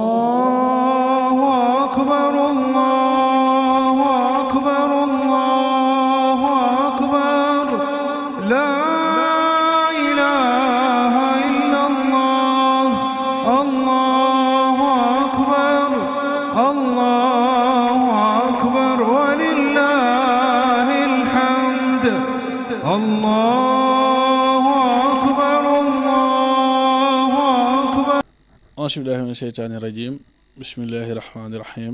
الله أكبر الله أكبر الله أكبر لا إله إلا الله الله أكبر الله أكبر ولله الحمد الله أكبر الله أكبر أعوذ بالله من الشيطان الرجيم بسم الله الرحمن الرحيم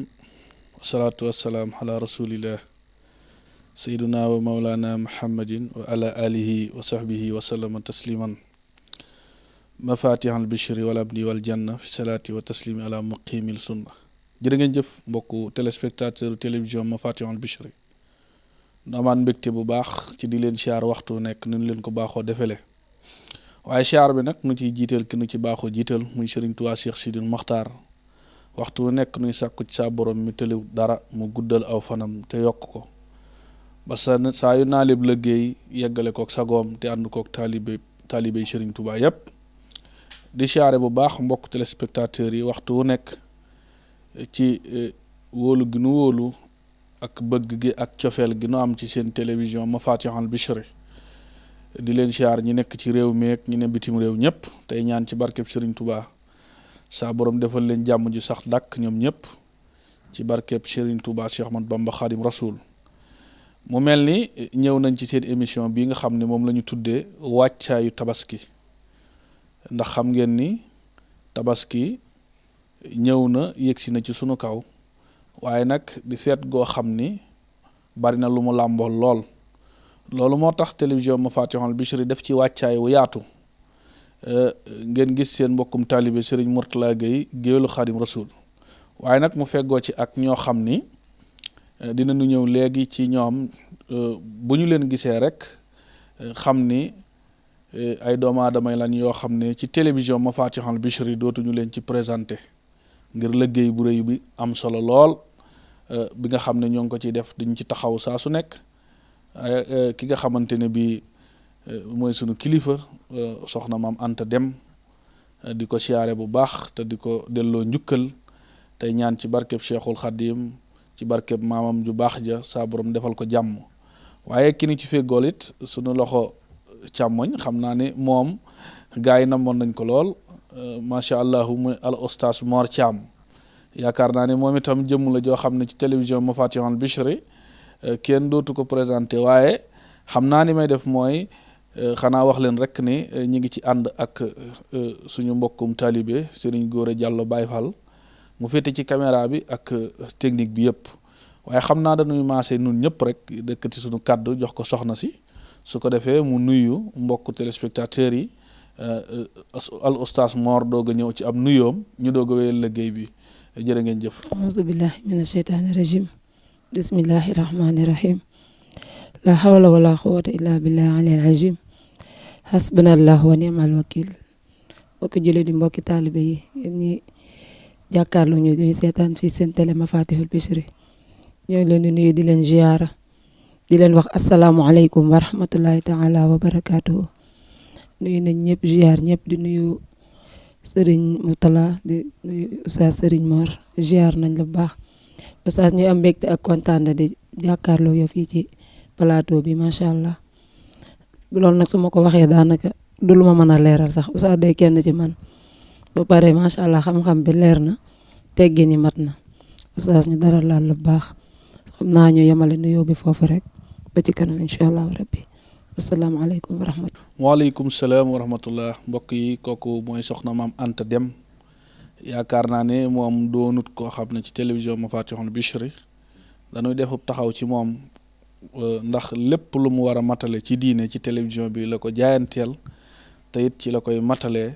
والصلاة والسلام على رسول الله سيدنا ومولانا محمد وعلى آله وصحبه وسلم تسليما مفاتيح البشر والأمن والجنة في الصلاة والتسليم على مقيم السنة jërë ngeen jëf mbokku téléspectateur télévision Mafatihul Bichri nu amaan mbégte bu baax ci di leen siyaar waxtu nekk nu leen ko baaxoo defele waaye siyaar bi nag nu ciy jiital ki nu ci baaxoo jiital muy Sëriñ Tuubaa Cheikh Sidil Mokhtar waxtu nekk nuy sàkku ci saa borom mi tëliw dara mu guddal aw fanam te yokk ko ba saa yu naalib liggéey yeggale kook sagoom te ànd kook taalibey Sëriñ Tuubaa yépp di siyaare bu baax mbokk téléspectateurs yi waxtu wu nekk ci wóolu gi nu wóolu ak bëgg gi ak cofeel gi nu am ci seen télévision Mafatihul Bichri di leen siyaar ñi nekk ci réew mi ak ñi ne bitim réew ñëpp tey ñaan ci barkeb Sëriñ Tuubaa saa borom defal leen jàmm ju sax dàkk ñoom ñëpp ci barkeb Sëriñ Tuubaa Cheikh Ahmadou Bamba Xaadim Rasuul mu mel ni ñëw nañ ci seen émission bi nga xam ne moom la ñu tuddee wàccaayu tabaski ndax xam ngeen ni tabaski ñëw na yëgsi na ci sunu kaw waaye nag di feet goo xam ni bari na lu mu làmbool lool loolu moo tax télévision Mafatihul Bichri def ci wàccaay wu yaatu ngeen gis seen mbokkum taalibe Serigne Mourtala Gueye géwélu Xaadim Rasuul waaye nag mu feggoo ci ak ñoo xam ni dinañu ñëw léegi ci ñoom bu ñu leen gisee rek xam ni ay doomu aadama lañ yoo xam ne ci télévision Mafatihul Bichri dootuñu leen ci présenté ngir liggéey bu rëy bi am solo lool bi nga xam ne ñoo ngi ko ciy def dañ ci taxaw saa su nekk ki nga xamante ne bi mooy sunu kilifa soxna maam Anta Dem di ko siyaare bu baax te di ko delloo njukkal tey ñaan ci barkeb Cheikhul Khadim ci barkeb maamam ju baax ja saa borom defal ko jàmm waaye ki ni ci feggool it sunu loxo càmmoñ xam naa ne moom gaa yi namoon nañ ko lool macha allah muy al oustaz Mor Thiam yaakaar naa ne moom itam jëmm la joo xam ne ci télévision Mafatihul Bichri kenn dootu ko présenté waaye xam naa ni may def mooy xanaa wax leen rek ni ñi ngi ci ànd ak suñu mbokkum taalibe Serigne Gora Diallo Baye Fall mu féete ci caméra bi ak technique bi yëpp waaye xam naa dañuy maase nun ñëpp rek dëkk ci suñu kàddu jox ko soxna si su ko defee mu nuyu mbokku téléspectateurs yi al oustaz Mor doog a ñëw ci am nuyoom ñu doog a wéyal liggéey bi jërë ngeen jëf. auzu billahi mina shaytaani rajim bismillahi rahmani rahim la hawla wala quwwata illa billahi aliyil azim hasbunallahu wa ni'mal wakil mbokki jullit di mbokki taalibe yi ñi jàkkaarloo ñu di seetaan fii seen télé Mafatihul Bichri ñoo ngi leen di nuyu di leen ziyaara di leen wax asalaamualeykum wa rahmatullahi taala wa barakaatuhu nuyu nañ ñëpp ziyaar ñëpp di nuyu Serigne Mourtala di nuyu Oustaz Serigne Mor ziyaar nañ la bu baax Oustaz ñuy am mbégte ak kontaan di jàkkaarloo yow fii ci plateau bi macha allah loolu nag su ma ko waxee daanaka du lu ma mën a leeral sax Oustaz day kenn ci man ba pare macha allah xam-xam bi leer na teggi ni mat na Oustaz ñu dara laal la bu baax xam naa ñu yemale nuyoo bi foofu rek ba ci kanam incha allah rabbi asalaamaaleykum wa rahmatulah. waaleykum salaam wa rahmatullah mbokk yi kooku mooy soxna maam Anta Dem yaakaar naa ne moom doonut koo xam ne ci télévision Mafatihul Bichri dañuy defub taxaw ci moom ndax lépp lu mu war a matale ci diine ci télévision bi la ko jaayanteel te it ci la koy matalee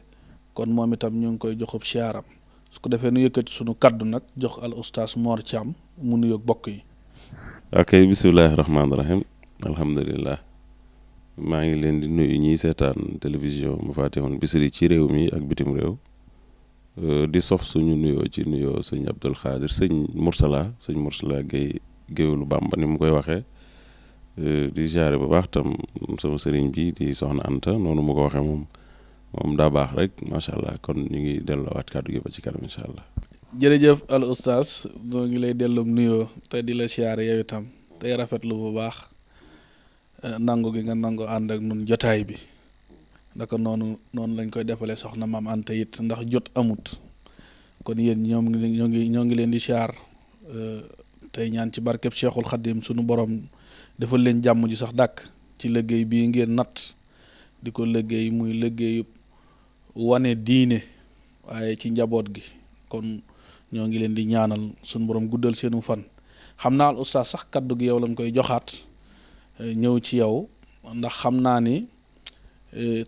kon moom itam ñu ngi koy joxub siyaaram su ko defee nu yëkkati sunu kaddu nag jox al oustaz Mor Thiam mu nuyoog bokk yi. ok bismillahi rahmaani rahim alhamdulillah maa ngi leen di nuyu ñiy seetaan télévision Mafatihul Bichri ci réew mi ak bitim réew di sof suñu nuyoo ci nuyoo sëñ Abdul Xaadir sëñ Mourtala Gueye géwélu Bàmba ni mu koy waxee di jaare bu baax tam sama sëriñ bi di soxna Anta noonu mu ko waxee moom moom daa baax rek macha allah kon ñu ngi delloowaat kàddu gi ba ci kanam incha allah. jërëjëf al oustaz ñoo ngi lay delloo nuyoo te di la siyaare yow itam tey rafetlu bu baax nangu gi nga nangu ànd ak nun jotaay bi ndaka noonu lañ koy defalee soxna maam Anta it ndax jot amut kon yéen ñoo ngi leen di siyaar tey ñaan ci barkeb Cheikhul Khadim sunu borom defal leen jàmm ji sax dàkk ci liggéey bii ngeen natt di ko liggéey muy liggéeyu wane diine waaye ci njaboot gi kon ñoo ngi leen di ñaanal sunu borom guddal seenu fan xam naa al oustaz sax kaddu gi yow lañ koy joxaat ñëw ci yow ndax xam naa ni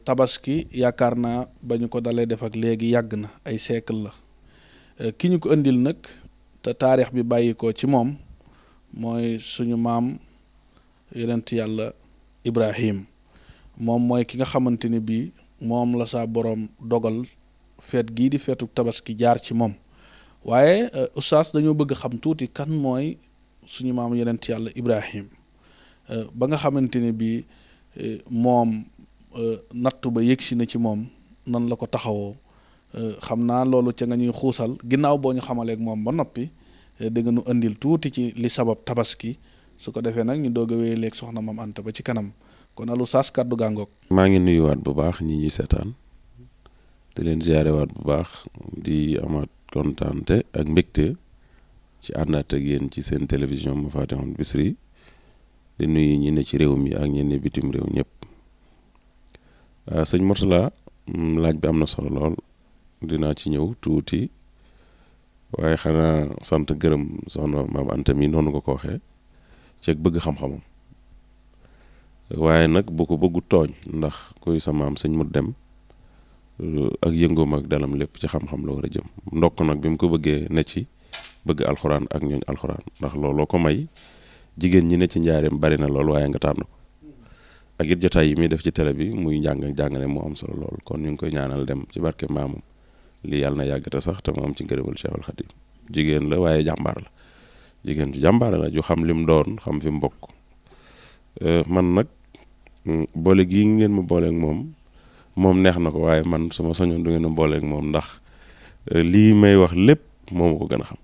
tabaski yaakaar naa ba ñu ko dalee def ak léegi yàgg na ay siècle la ki ñu ko indil nag te taarix bi bàyyi ko ci moom mooy suñu maam yonent yàlla Ibrahim moom mooy ki nga xamante ni bii moom la saa boroom dogal feet gii di feetu tabaski jaar ci moom waaye oustaz dañoo bëgg xam tuuti kan mooy suñu maam yonent yàlla Ibrahim ba nga xamante ni bii moom nattu ba yëgsi na ci moom nan la ko taxawoo xam naa loolu ca nga ñuy xuusal ginnaaw boo ñu xamaleek moom ba noppi da nga nu indil tuuti ci li sabab tabaski su ko defee nag ñu doog a wéy léegi soxna maam Anta ba ci kanam kon alu saas kàddu gàngoog. maa ngi nuyuwaat bu baax ñi ñuy seetaan di leen ziyaarewaat bu baax di amaat kontaante ak mbégte ci àndaat ak yéen ci seen télévision ma Fatihul Bichri di nuyu ñi ne ci réew mi ak ñi ne bitim réew ñëpp sëñ Mourtala laaj bi am na solo lool dinaa ci ñëw tuuti waaye xanaa sant gërëm soxna maam Anta mi noonu nga ko waxee ceeg bëgg xam-xamam waaye nag bu ko bëggu tooñ ndax kuy sa maam sëñ mu dem ak yëngoom ak dalam lépp ci xam-xam la war a jëm ndokk nag bi mu ko bëggee ne ci bëgg alxuraan ak ñooñ alxuraan ndax looloo ko may jigéen ñi ne ci njaareem bari na lool waaye nga tànn ko ak it jotaay yi muy def ci télé bi muy njàng ak jàngale moo am solo lool kon ñu ngi koy ñaanal dem ci barke maamam lii yàlla na yàggate sax te mu am ci ngërëmal Cheikhul Khadim jigéen la waaye jàmbaar la jigéen ju jàmbaar la ju xam lim doon xam fi mu bokk man nag boole gii ngeen ma booleeg moom neex na ko waaye man su ma soñoon du ngeen a booleeg moom ndax lii may wax lépp moo ma ko gën a xam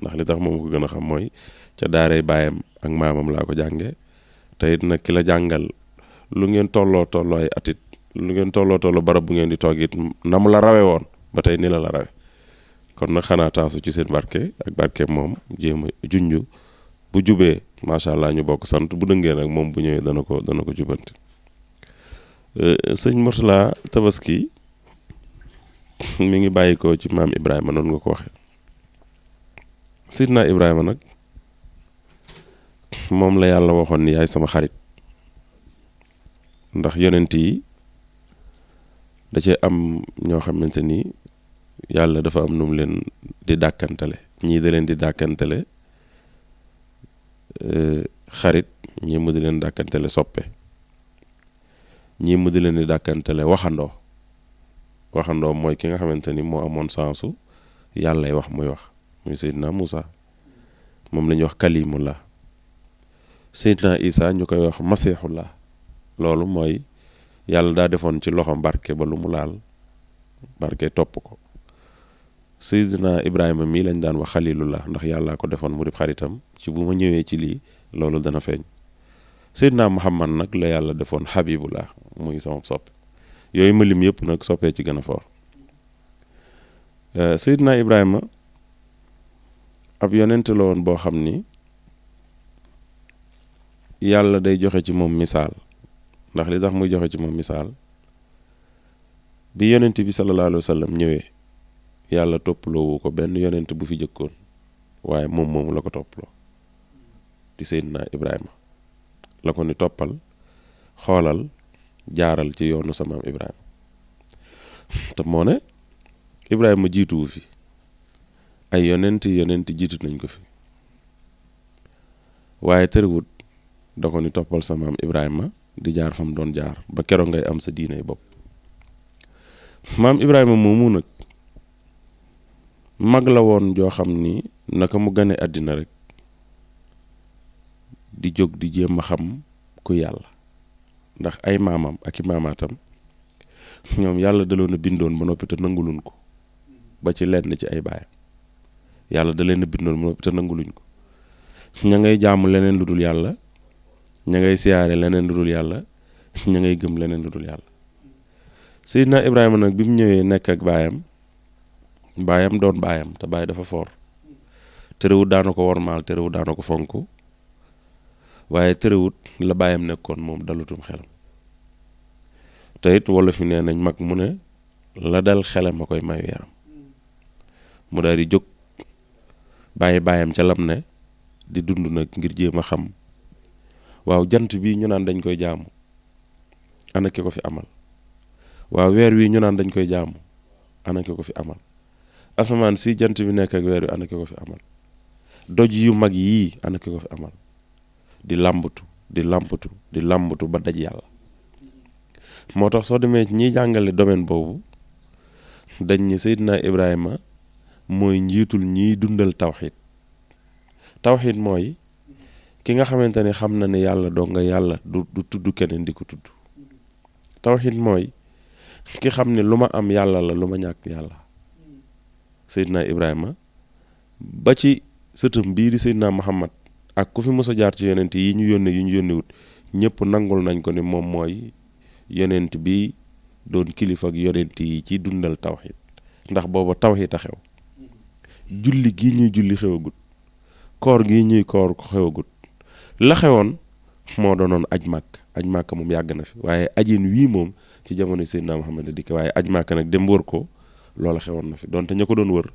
ndax li tax moo ma ko gën a xam mooy ca daaray baayam ak maamam laa ko jàngee te it nag ki la jàngal lu ngeen tolloo ay atit lu ngeen tolloo barab bu ngeen di toog it na mu la rawe woon ba tey ni la rawe kon nag xanaa taasu ci seen barke ak barke moom jéem a junj bu jubee macha allah ñu bokk sant bu dëngee nag moom bu ñëwee dana ko jubanti sëñ Mourtala tabaski mi ngi bàyyi ko ci maam Ibrahima noonu nga ko waxee sidna Ibrahima nag moom la yàlla waxoon ni yaay sama xarit ndax yonent yi da cee am ñoo xamante ni yàlla dafa am nu mu leen di dàkkantale ñii da leen di dàkkantale xarit ñii mu di leen dàkkantale soppe ñii mu di leen di dàkkantale waxandoo mooy ki nga xamante ni moo amoon sensu yàllay wax muy wax muy Seydina Moussa moom la ñuy wax kalimullah Seydina Isa ñu koy wax masixullah loolu mooy yàlla daa defoon ci loxom barke ba lu mu laal barke topp ko Seydina Ibrahima mii lañ daan wax xalilullah ndax yàllaa ko defoon mu di xaritam ci bu ma ñëwee ci lii loolu dana feeñ Seydina Muhammad nag la yàlla defoon xabibullah muy sama soppe yooyu ma lim yëpp nag soppee ci gën a foor Seydina Ibrahima ab yonent la woon boo xam ni yàlla day joxe ci moom misaal ndax li tax muy joxe ci moom misaal bi yonent bi sallallahu alayhi wa sallam ñëwee yàlla topploowu ko benn yonent bu fi jëkkoon waaye moom moomu la ko topploo di Seydina Ibrahima la ko ni toppal xoolal jaaral ci yoonu sa maam Ibrahima te moo ne Ibrahima jiituwu fi ay yonent jiitu nañ ko fi waaye tërëwut da ko ni toppal sa maam Ibrahima di jaar fam doon jaar ba keroog ngay am sa diinay bopp maam Ibrahima moomu nag mag la woon joo xam ni naka mu gane àddina rek di jóg di jéem a xam ku yàlla ndax ay maamam ak i maamaatam ñoom yàlla daloon a bindoon ba noppi te nanguluñ ko ba ci lenn ci ay baayam yàlla da leen a bindoon ba noppi te nanguluñ ko ña ngay jaamu leneen lu dul yàlla ña ngay siyaare leneen lu dul yàlla ña ngay gëm leneen lu dul yàlla Seydina Ibrahima nag bi mu ñëwee nekk ak baayam doon baayam te baay dafa foor terewut daana ko wormaal terewut daana ko fonk waaye terewut la baayam nekkoon moom dalutum xelam te it wala fi nee nañ mag mu ne la dal xelam a koy mayu yaram mu daal di jóg bàyyi baayam ca lam ne di dund nag ngir jéem a xam waaw jant bi ñu naan dañ koy jaamu ana ki ko fi amal waaw weer wi ñu naan dañ koy jaamu ana ki ko fi amal asamaan si jant bi nekk ak weer wi ana ki ko fi amal doj yu mag yii ana ki ko fi amal di làmbatu ba daj yàlla moo tax soo demee ci ñiy jàngale domaine boobu dañ ni Seydina Ibrahima mooy njiitul ñiy dundal tawxiid mooy ki nga xamante ni xam na ne yàlla doo nga yàlla du tudd keneen di ko tudd tawxiid mooy ki xam ne lu ma am yàlla la lu ma ñàkk yàlla Seydina Ibrahima ba ci sëtam bii di Seydina Muhammad ak ku fi mos a jaar ci yonent yi ñu yónnee yu ñu yónnewut ñëpp nangul nañ ko ni moom mooy yonent bi doon kilifa ak yonent yi ci dundal tawxiid ndax booba tawxiid a xew julli gii ñuy julli xewagut koor gii ñuy koor xewagut la xewoon moo doonoon aj màkk moom yàgg na fi waaye ajin wii moom ci jamono Seydina Muhammad la dikk waaye aj màkk nag dem wër ko loola xewoon na fi donte ña ko doon wër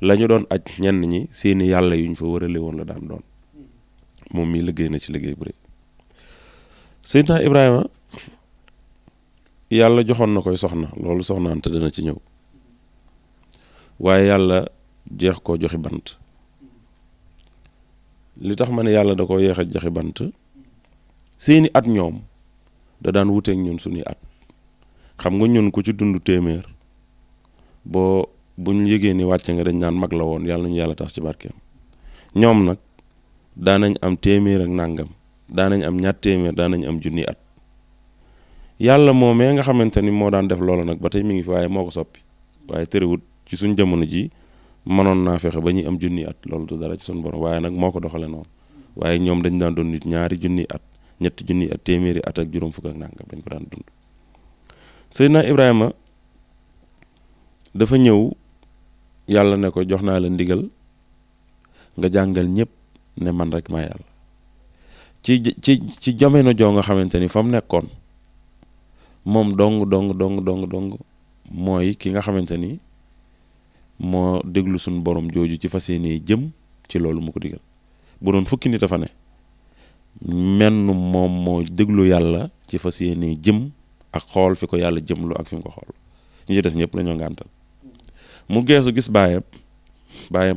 la ñu doon aj ñenn ñi seeni yàlla yu ñu fa wërale woon la daan doon moom mii liggéey na ci liggéey bu rëy Seydina Ibrahima yàlla joxoon na koy soxna loolu soxnaante dana ci ñëw waaye yàlla jeex koo joxi bant li tax ma ne yàlla da ko yeex a joxi bant seeni at ñoom da daan wuteek ñun suñuy at xam nga ñun ku ci dund téeméer buñ yëgee ni wàcce nga dañ naan mag la woon yàlla nañu yàlla tas ci barkeem ñoom nag daanañ am téeméer ak nàngam daanañ am ñaar téeméer daanañ am junni at yàlla moomee nga xamante ni moo daan def loola nag ba tey mi ngi fi waaye moo ko soppi waaye terewut ci suñ jamono ji mënoon naa fexe ba ñuy am junni at loolu du dara ci suñ borom waaye nag moo ko doxale noonu waaye ñoom dañ daan doon nit ñaari junni at ñetti junni at téeméeri at ak juróom fukk ak nàngam dañ ko daan dund Seydina Ibrahima dafa ñëw yàlla ne ko jox naa la ndigal nga jàngal ñëpp ne man rek maa yàlla ci jamono joo nga xamante ni fa mu nekkoon moom dong mooy ki nga xamante ni moo déglu suñu borom jooju ci fas yéene jëm ci loolu mu ko digal bu doon fukki nit a fa ne menn moom moo déglu yàlla ci fas yéene jëm ak xool fi ko yàlla jëmlu ak fi mu ko xool ñi ci des ñëpp la ñoo ngàntal mu geesu gis baayam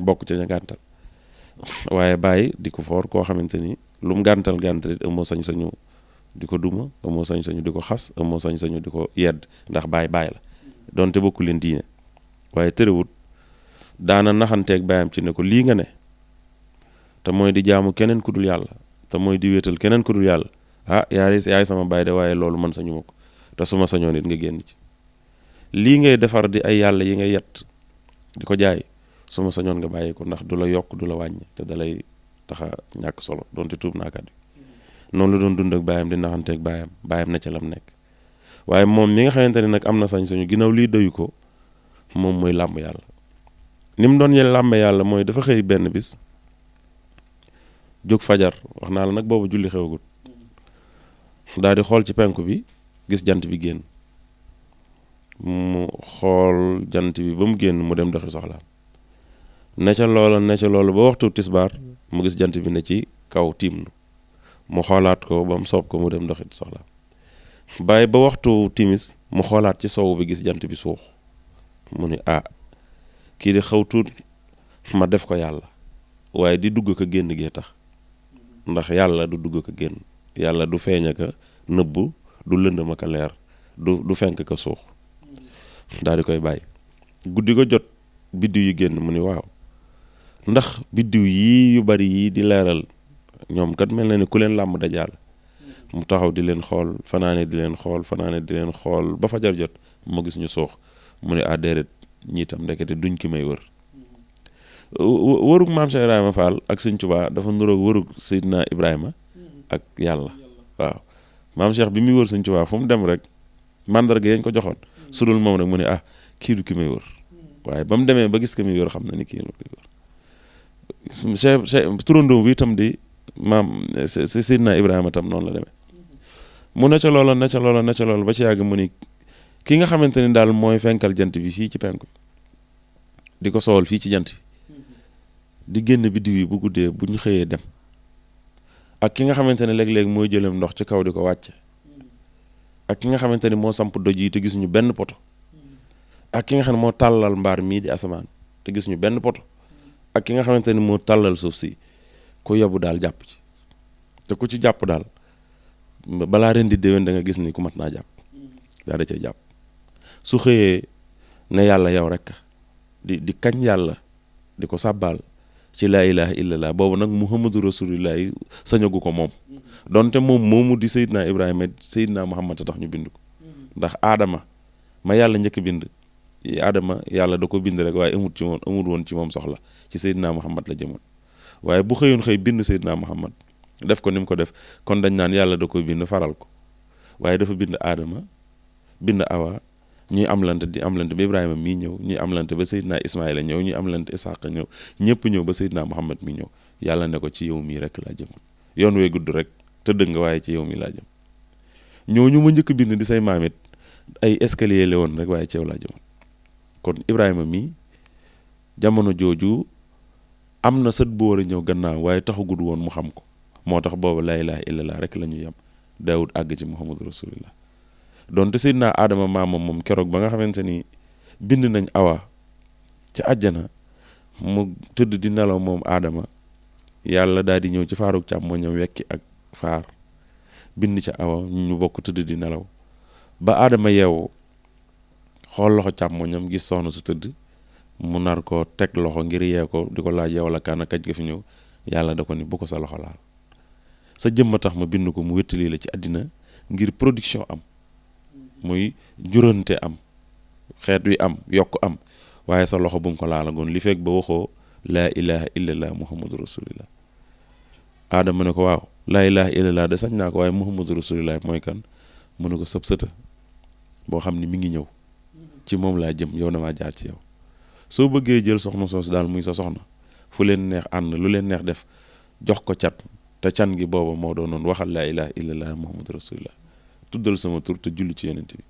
bokk ca ña ngàntal waaye bàyyi di ko foor koo xamante ni lu mu gàntal it amoo sañ-sañu di ko duma amoo sañ-sañu di ko xas amoo sañ-sañu di ko yedd ndax bàyyi la donte bokku leen diine waaye tërëwut daana naxanteeg baayam ci ne ko lii nga ne te mooy di jaamu keneen ku dul yàlla te mooy di wéetal keneen ku dul yàlla yaay sama baay de waaye loolu man sañu ma ko te su ma sañoon it nga génn ci lii ngay defar di ay yàlla yi ngay yett di ko jaay su ma sañoon nga bàyyi ko ndax du la yokk du la wàññi te dalay taxa ñàkk solo donte tuub naa kàddu noonu la doon dund ak baayam di naxanteeg baayam na ca lam nekk waaye moom mi nga xamante ne nag am na sañ-sañu ginnaaw lii doyu ko moom mooy làmb yàlla ni mu doon làmb yàlla mooy dafa xëy benn bis jóg fajar wax naa la nag boobu julli xewagut daal di xool ci penku bi gis jant bi génn mu xool jant bi ba mu génn mu dem doxi soxlaam ne ca loola ba waxtu tisbaar mu gis jant bi ne ci kaw tiim nu mu xoolaat ko ba mu soob ko mu dem doxi soxlaam bàyyi ba waxtu timis mu xoolaat ci sowu bi gis jant bi suux mu ni kii di xaw tuut ma def ko yàlla waaye di dugg ko génn gee tax ndax yàlla du dugg ko génn yàlla du feeñ ka nëbbu du lëndëm ka leer du fenk ka suux daal di koy bàyyi guddi ko jot biddiw yi génn mu ni waaw ndax biddiw yii yu bari yii di leeral ñoom kat mel na ni ku leen làmb dajaal mu taxaw di leen xool fanaane di leen xool ba fajar jot ma gis ñu soox mu ne déedéet ñii tam ndekete duñ ki may wër wërug maam Cheikh Ibrahima Fall ak sëñ Tuubaa dafa nuroog wërug Seydina Ibrahima ak yàlla waaw maam Cheikh bi muy wër sëñ Tuubaa fu mu dem rek mandarga yañ ko joxoon su dul moom rek mu ne kii du ki may wër waaye ba mu demee ba gis ko muy wër xam na ni kii la koy wër Cheikh turandoom bi itam di maam Seydina Ibrahima tam noonu la demee mu ne ca loola ba ci yàgg mu ni ki nga xamante ni daal mooy fenkal jant bi fii ci penku di ko soowal fii ci jant bi di génn biddiw yi bu guddee bu ñu xëyee dem ak ki nga xamante ne léeg-léeg mooy jëlem ndox ci kaw di ko wàcce ak ki nga xamante ni moo samp doj yi te gisuñu benn poto ak ki nga xam ne moo tàllal mbaar mii di asamaan te gisuñu benn poto ak ki nga xamante ni moo tàllal suuf si ku yóbbu daal jàpp ci te ku ci jàpp daal balaa ren di déwén da nga gis ni ku mat naa jàpp daa da cay jàpp su xëyee ne yàlla yow rek di kañ yàlla di ko sàbbaal ci laa ilaha illallah boobu nag muhammadu rasulillahi sañagu ko moom donte moom moomu di Seydina Ibrahima Seydina Muhammad tax ñu bind ko ndax aadama ma yàlla njëkk bind aadama yàlla da ko bind rek waaye amul woon ci moom soxla ci Seydina Muhammad la jëmoon waaye bu xëyoon xëy bind Seydina Muhammad def ko ni mu ko def kon dañ naan yàlla da ko bind faral ko waaye dafa bind aadama bind awa ñuy amlante di amlante ba Ibrahima mii ñëw ñuy amlante ba Seydina Ismaïla ñëw ñuy amlante Isaaqa ñëw ñëpp ñëw ba Seydina Muhammad mi ñëw yàlla ne ko ci yow mii rek laa jëmoon yoon wee gudd rek tëdd nga waaye ci yow mii laa jëm ñooñu ma njëkk bind di say maam it ay escalier la woon rek waaye ci yow laa jëmoon kon Ibrahima mii jamono jooju am na sët bu war a ñëw gannaaw waaye taxagul woon mu xam ko moo tax boobu laa ilaaha illallah rek la ñu yem daawud àgg ci muhammadu rasulillah donte Seydina Adama maamam moom keroog ba nga xamante ni bind nañ awa ci àjjana mu tëdd di nelaw moom Adama yàlla daal di ñëw ci faaruk càmmoñam wekki ak faar bind ca awa ñu bokk tëdd di nelaw ba Adama yeewu xool loxo càmmoñam gis soxna su tëdd mu nar ko teg loxo ngir yee ko di ko laaj yow la kaana kaj ga fi ñëw yàlla da ko ni bu ko sa loxo laal sa jëmma tax ma bind ko mu wéttali la ci àddina ngir production am muy jurante am xeet wi am yokk am waaye sa loxo bu mu ko laalagoon li fekk ba waxoo laa ilaha illallah muhammadu rasulillah aadama ne ko waaw laa ilaha illallah de sañ naa ko waaye muhammadu rasulillah mooy kan mu ne ko sëb sëta boo xam ni mi ngi ñëw ci moom laa jëm yow na maa jaar ci yow soo bëggee jël soxna soosu daal muy sa soxna fu leen neex ànd lu leen neex def jox ko cat te can gi booba moo doonoon waxal laa ilaha illallah muhammadu rasulillah tuddal sama tur te julli ci yonent bi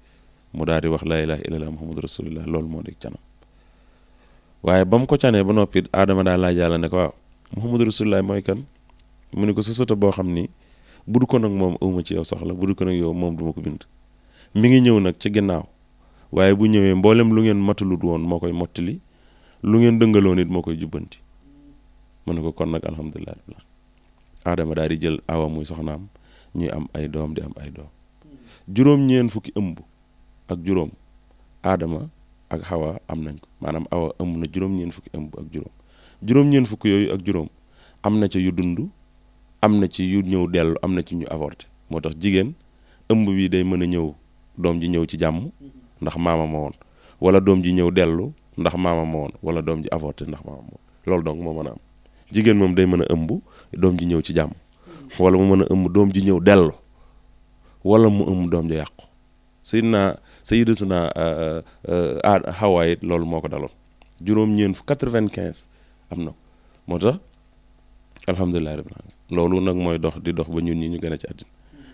mu daal di wax laa ilaha illallah muhammadu rasulillah loolu moo di canam waaye ba mu ko canee ba noppi aadama daal laaj yàlla ne ko waaw muhammadu rasulillah mooy kan mu ne ko sa sota boo xam ni bu du ko nag moom awma ci yow soxla bu du ko nag yow moom duma ko bind mi ngi ñëw nag ci ginnaaw waaye bu ñëwee mboolem lu ngeen matalut woon moo koy mottali lu ngeen dëngaloon it moo koy jubbanti mu ne ko kon nag alhamdulilah aadama daal di jël awa muy soxnaam ñuy am ay doom di am ay doom juróom-ñeen fukki ëmb ak juróom aadama ak xawa am nañ ko maanaam awa ëmb na juróom-ñeen fukki ëmb ak juróom juróom-ñeen fukki yooyu ak juróom am na ci yu dund am na ci yu ñëw dellu am na ci ñu avorté moo tax jigéen ëmb bi day mën a ñëw doom ji ñëw ci jàmm ndax maama ma woon wala doom ji ñëw dellu ndax maama ma woon wala doom ji avorté ndax maama ma woon loolu donc moo mën a am jigéen moom day mën a ëmb doom ji ñëw ci jàmm wala mu mën a ëmb doom ji ñëw dellu wala mu ëmb doom ji yàqu sayyidatuna Hawa it loolu moo ko daloon juróom-ñeent 95 am na moo tax alhamdulilah rabbil alamin loolu nag mooy dox di dox ba ñun ñi ñu gën a ci àddina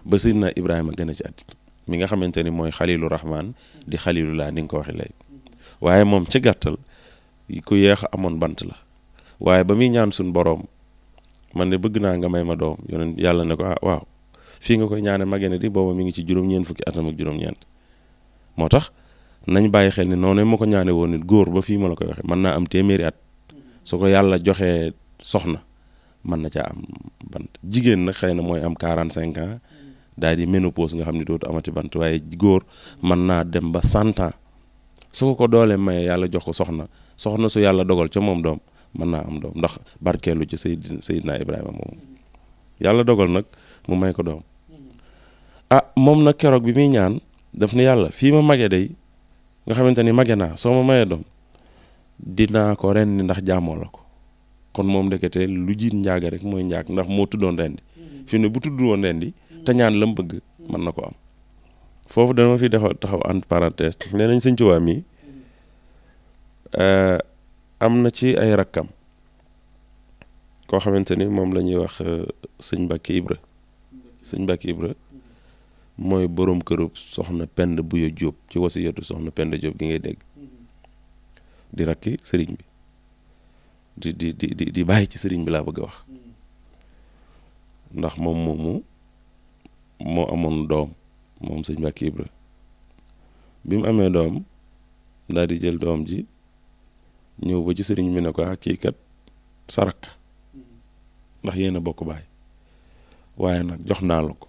ba Seydina Ibrahima gën a ci àddina mi nga xamante ni mooy xalilu rahman di xalilullah ni nga ko waxee léegi waaye moom ci gàttal ku yeex a amoon bant la waaye ba muy ñaan suñ boroom man de bëgg naa nga may ma doom yonent yàlla ne ko waaw fii nga koy ñaane magee ne di booba mi ngi ci juróom-ñeent fukki atam ak juróom-ñeent moo tax nañ bàyyi xel ni noonu ma ko ñaane woon nit góor ba fii ma la koy waxee mën naa am téeméeri at su ko yàlla joxee soxna mën na caa am bant jigéen nag xëy na mooy am 45 ans daal di ménopause nga xam ne dootu amati bant waaye góor mën naa dem ba 100 ans su ko doolee maye yàlla jox ko soxna su yàlla dogal ca moom doom mën naa am doom ndax barkeelu ci Seydina Ibrahima moom yàlla dogal nag mu may ko doom moom nag keroog bi muy ñaan daf ne yàlla fii ma magee day nga xamante ni mage naa soo ma mayee doom dinaa ko rendi ndax jaamoo la ko kon moom ndekete lu jiit njaaga rek mooy njaag ndax moo tuddoon rendi fi ne bu tudd woon rendi te ñaan la mu bëgg mën na ko am foofu dama fi taxaw entre parenthèse nee nañ sëñ Tuubaa mi am na ci ay rakkam koo xamante ni moom la ñuy wax sëñ Mbàkke Ibra sëñ Mbàkke Ibra mooy boroom këru soxna Penda Buya Jóob ci wasiyatu soxna Penda Jóob gi ngay dégg di rakki sëriñ bi di bàyyi ci sëriñ bi laa bëgg a wax ndax moom moomu moo amoon doom moom sëñ Mbàkke Ibra bi mu amee doom daal di jël doom ji ñëw ba ci sëriñ bi ne ko kii kat sarak ndax yéen a bokk baay waaye nag jox naa la ko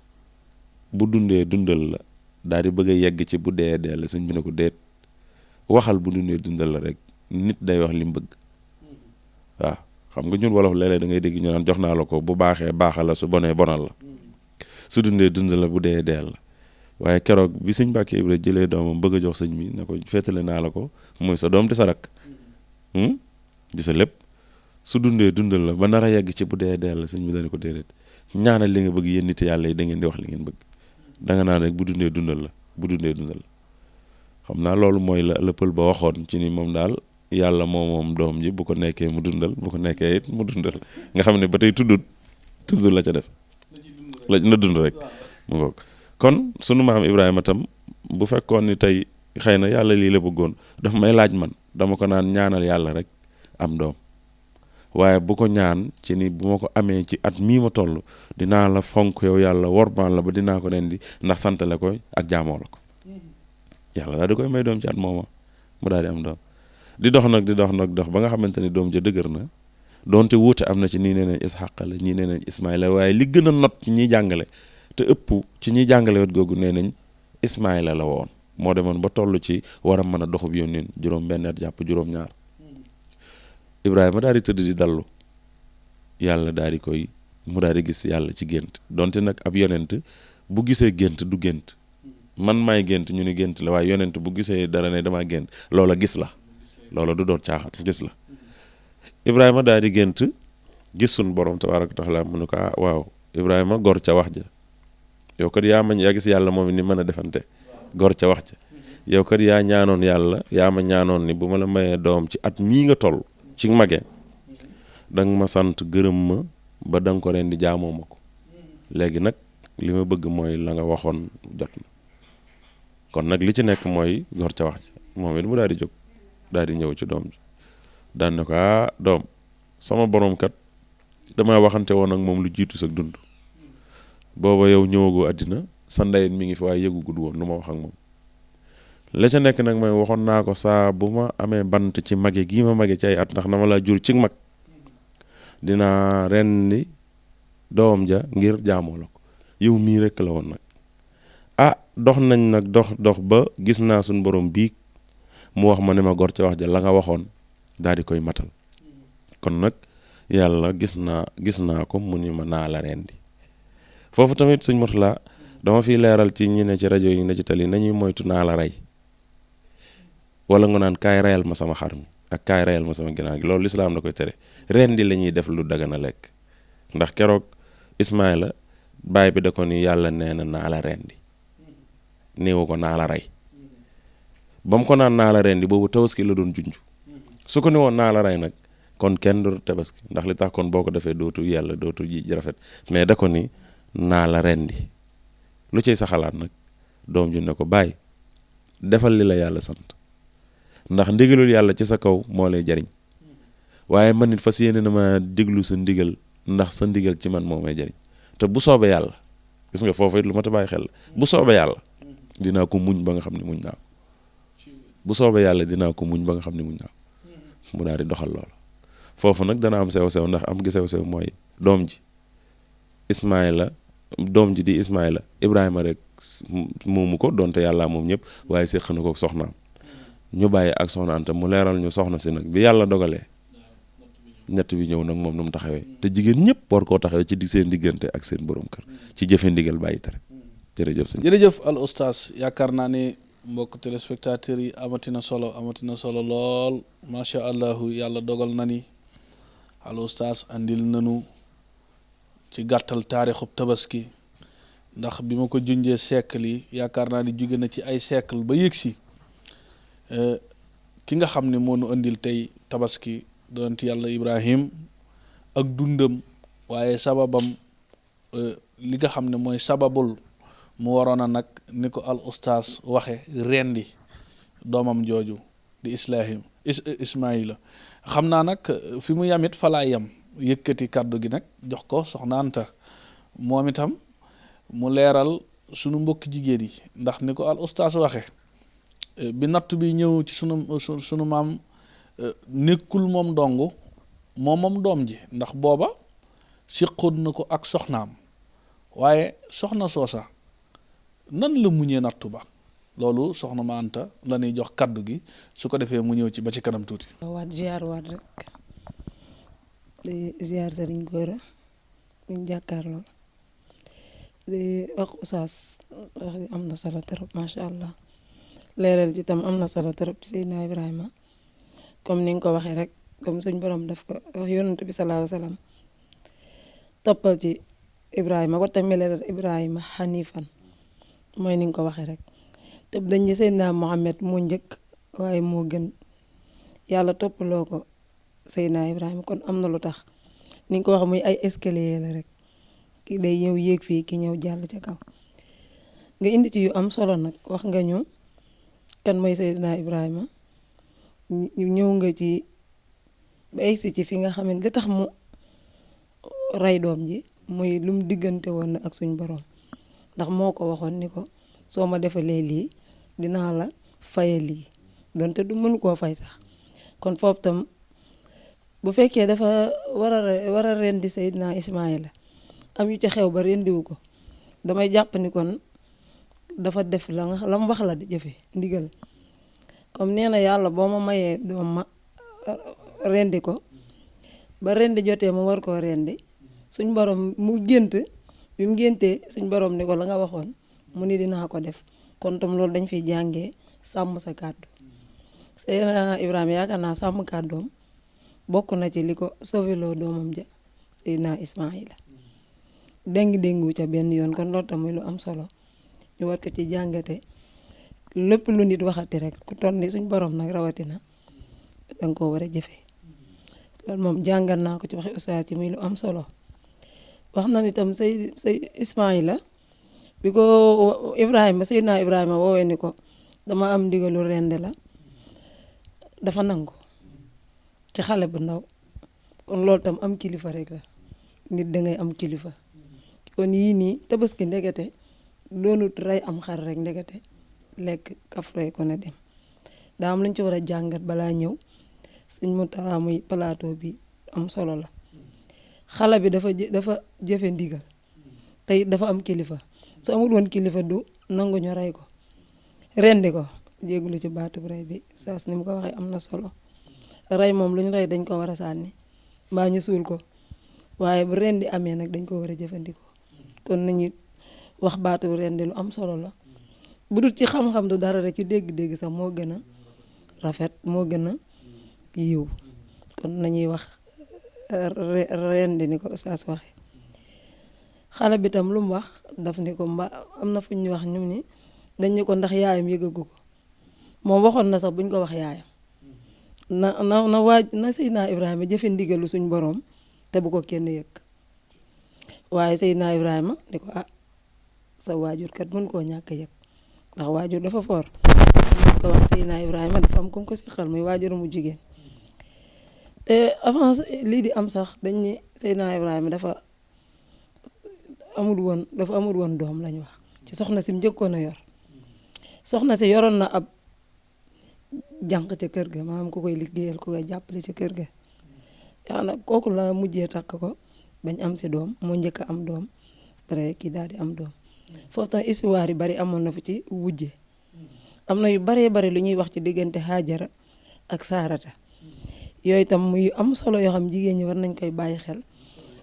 bu dundee dundal la daal di bëgg a yegg ci bu dee la sëñ bi ne ko déet waxal bu dundee dundal la rek nit day wax li mu bëgg waaw xam nga ñun wolof léeg-léeg da ngay dégg ñu naan jox naa la ko bu baaxee baaxal la su bonee bonal la su dundee dundal la bu dee la waaye keroog bi sëñ Mbàkke Ibra jëlee doomam bëgg a jox sëñ bi ne ko féetale naa la ko muy sa doom di sa rak di sa lépp su dundee dundal la ba nar a yegg ci bu dee la sëñ bi dana ko déedéet ñaanal li nga bëgg yéen nit yàlla yi da ngeen di wax li ngeen bëgg da nga naan rek bu dundee dundal la bu dundee dundal la xam naa loolu mooy la pël ba waxoon ci ni moom daal yàlla moom doom ji bu ko nekkee mu dundal bu ko nekkee it mu dundal nga xam ne ba tey tudd la ca des la na dund rek mu ngoog kon sunu maam Ibrahima tam bu fekkoon ni tey xëy na yàlla lii la bëggoon daf may laaj man dama ko naan ñaanal yàlla rek am doom waaye bu ko ñaan ci ni bu ma ko amee ci at mii ma toll dinaa la fonk yow yàlla wormaal la ba dinaa ko rendi ndax santale ko ak jaamoo la ko yàlla daal di koy may doom ci at mooma mu daal di am doom di dox ba nga xamante ni doom ja dëgër na doonte wuute am na ci nii nee nañ Isxaq la ñii nee nañ Ismaïla waaye li gën a not ci ñiy jàngale te ëpp ci ñiy jàngale wet googu nee nañ Ismaïla la woon moo demoon ba toll ci war a mën a doxub yónneen juróom-benn at jàpp juróom-ñaar Ibrahima daal di tëdd di dallu yàlla daal di koy mu daal di gis yàlla ci gént donte nag ab yonent bu gisee gént du gént man maay gént ñu ni gént la waaye yonent bu gisee dara ne damaa gént loola gis la loola du doon caaxaan gis la Ibrahima daal di gént gis suñ borom tabaaraka taala mu ne ko waaw Ibrahima gor ca wax ja yow kat yaa gis yàlla moom ni mën a defante gor ca wax ja yow kat yaa ñaanoon yàlla yaa ma ñaanoon ni bu ma la mayee doom ci at mii nga toll ci mage danga ma sant gërëm ma ba danga ko ren di jaamoo ma ko léegi nag li ma bëgg mooy la nga waxoon jot na kon nag li ci nekk mooy gor ca wax ji moom it mu daal di jóg daal di ñëw ci doom ji daan ne ko doom sama borom kat dama waxante woon ak moom lu jiitu sa dund booba yow ñëwagoo àddina sa ndeyit mi ngi fi waaye yëgu gudd woon lu ma wax ak moom la ca nekk nag mooy waxoon naa ko saa bu ma amee bant ci mage gii ma mage ci ay at ndax na ma laa jur ci mag dinaa rendi doom ja ngir jaamoo la ko yow mii rekk la woon nag dox nañ nag dox ba gis naa suñ borom bii mu wax ma ne ma gor ca wax ja la nga waxoon daal di koy matal kon nag yàlla gis naa ko mu ni ma naa la rendi foofu tamit sëñ Mourtala dama fiy leeral ci ñi ne ci rajo yi ne ci tali nañuy moytu naa la rey wala nga naan kaay reyal ma sama xar mi ak kaay reyal ma sama ginaar gi loolu lislaam da koy tere rendi la ñuy def lu dagana lekk ndax keroog Ismaïla baay bi da ko ni yàlla nee na naa la rendi néewu ko naa la rey ba mu ko naan naa la rendi boobu tabaski la doon junj su ko ne woon naa la rey nag kon kenn du tabaski ndax li tax kon boo ko defee dootu yàlla dootu ji rafet mais da ko ni naa la rendi lu ciy sa xalaat nag doom ju ne ko bàyyi defal li la yàlla sant ndax ndigalul yàlla ci sa kaw moo lay jariñ waaye man nit fas yéene na ma déglu sa ndigal ndax sa ndigal ci man moo may jariñ te bu soobee yàlla gis nga foofu it lu ma ta bàyyi xel bu soobee yàlla dinaa ko muñ ba nga xam ne muñ naa ko bu soobee yàlla dinaa ko muñ ba nga xam ne muñ naa ko mu daal di doxal loolu foofu nag dana am sew-sew ndax am gi sew-sew mooy doom ji di Ismaïla Ibrahima rek moomu ko donte yàlla moom ñëpp waaye séq na ko soxnaam ñu bàyyi ak soxna Anta mu leeral ñu soxna si nag bi yàlla dogalee ñett bi ñëw nag moom nu mu taxawee te jigéen ñëpp war koo taxawee ci seen diggante ak seen borom kër ci jëfe ndigal bàyyi tere jërëjëf sëñ jërëjëf al oustaz yaakaar naa ne mbokk téléspectateurs yi amatina solo lool macha allahu yàlla dogal na ni al oustaz andil nanu ci gàttal taarixub tabaski ndax bi ma ko junjee siècle yi yaakaar naa ni jóge na ci ay siècle ba yëg si ki nga xam ne moo nu andil tey tabaski doonte yàlla Ibrahim ak dundam waaye sababam li nga xam ne mooy sababul mu waroon a nag ni ko al oustaz waxe rendi doomam jooju di Ismaïla xam naa nag fi mu yamit fa laa yam yëkkati kàddu gi nag jox ko soxna Anta moom itam mu leeral sunu mbokki jigéen yi ndax ni ko al oustaz waxe bi natt bi ñëw ci sunu maam nekkul moom dong moom doom ji ndax booba siqoon na ko ak soxnaam waaye soxna soosa nan la muñee nattu ba loolu soxna ma Anta la ñuy jox kaddu gi su ko defee mu ñëw ci ba ci kanam tuuti. waat ziar waat rek di ziar Sëriñ Góora ñu jàkkaarloo di wax oustaz wax am na solo trop macha allah leeral ci tam am na solo trop ci Seydina Ibrahima comme ni nga ko waxee rek comme suñ borom daf ko wax yonent bi salaahu salaam toppal ci Ibrahima wa tamit Ibrahima xanifan mooy ni nga ko waxee rek te dañ ne Seydina Mohamed moo njëkk waaye moo gën yàlla toppaloo ko Seydina Ibrahima kon am na lu tax ni nga ko wax muy ay escalier la rek ki day ñëw yéeg fii ki ñëw jàll ca kaw nga indi ci yu am solo nag wax nga ñu kan mooy Seydina Ibrahima ñëw nga ci ba egsi ci fi nga xam ne li tax mu rey doom ji muy lu mu diggante woon na ak suñ borom ndax moo ko waxoon ni ko soo ma defalee lii dinaa la faye lii donte du mënu koo fay sax kon foofu tam bu fekkee dafa war a rendi Seydina Ismaïla am yu ci xew ba rendiwu ko damay jàpp ni kon dafa def la mu wax la di jëfe ndigal comme nee na yàlla boo ma mayee doom ma rendi ko ba rendi jotee mu war koo rendi suñ borom mu gént bi mu géntee suñ borom ni ko la nga waxoon mu ni dinaa ko def kon tam loolu dañ fiy jàngee sàmm sa kàddu Seydina Ibrahima yaakaar naa sàmm kàddoom bokk na ci li ko sauveloo doomam ja Seydina Ismaïla déngu ca benn yoon kon loolu tam muy lu am solo ñu war ko ci jàngate lépp lu nit waxati rek ku toll ni suñ borom nag rawatina danga koo war a jëfee loolu moom jàngal naa ko ci waxi ustaas ci muy lu am solo wax na ni tam say Ismaïla bi ko Seydina Ibrahima woowee ni ko dama am ndigalu rendi la dafa nangu ci xale bu ndaw kon loolu tam am kilifa rek la nit dangay am kilifa kon yii nii tabaski ndekete doonut rey am xar rek ndekete lekk kaf rey ko ne dem daa am lañ ci war a jàngat balaa ñëw suñ mu taraa muy plateau bi am solo la xale bi dafa jëfe ndigal tey dafa am kilifa su amul woon kilifa du nangu ñu rey ko rendi ko jéeglu ci baatu rey bi saas ni mu ko waxee am na solo rey moom lu ñu rey dañ ko war a sànni mbaa ñu suul ko waaye bu rendi amee nag dañ ko war a jëfandikoo kon nañu wax baatu rendi lu am solo la bu dul ci xam-xam du dara rek ci dégg-dégg sax moo gën a rafet moo gën a yiw kon nañuy wax rendi ni ko ustaas waxe xale bi tam lu mu wax daf ni ko am na fu ñu wax ñu ni dañ ni ko ndax yaayam yëgagu ko moom waxoon na sax buñ ko wax yaayam na Seydina Ibrahima jëfe ndigalu suñ borom te bu ko kenn yëg waaye Seydina Ibrahima ni ko sa waajur kat mën koo ñàkk yëg ndax waajur dafa foor ko wax Seydina Ibrahima dafa am comme ko si xel muy waajur mu jigéen te avant lii di am sax dañ ni Seydina Ibrahima dafa amul woon doom lañ wax ci soxna si mu njëkkoon a yor soxna si yoroon na ab jànq ca kër ga maanaam ku koy liggéeyal ku koy jàppale ca kër ga yaa nag kooku la mujjee takk ko bañ am si doom moo njëkk a am doom pare kii daal di am doom foofu tam histoire yi bari amoon na fi ci wujje am na yu baree bari lu ñuy wax ci diggante Haajara ak Saarata yooyu tam muy am solo yoo xam jigéen ñi war nañ koy bàyyi xel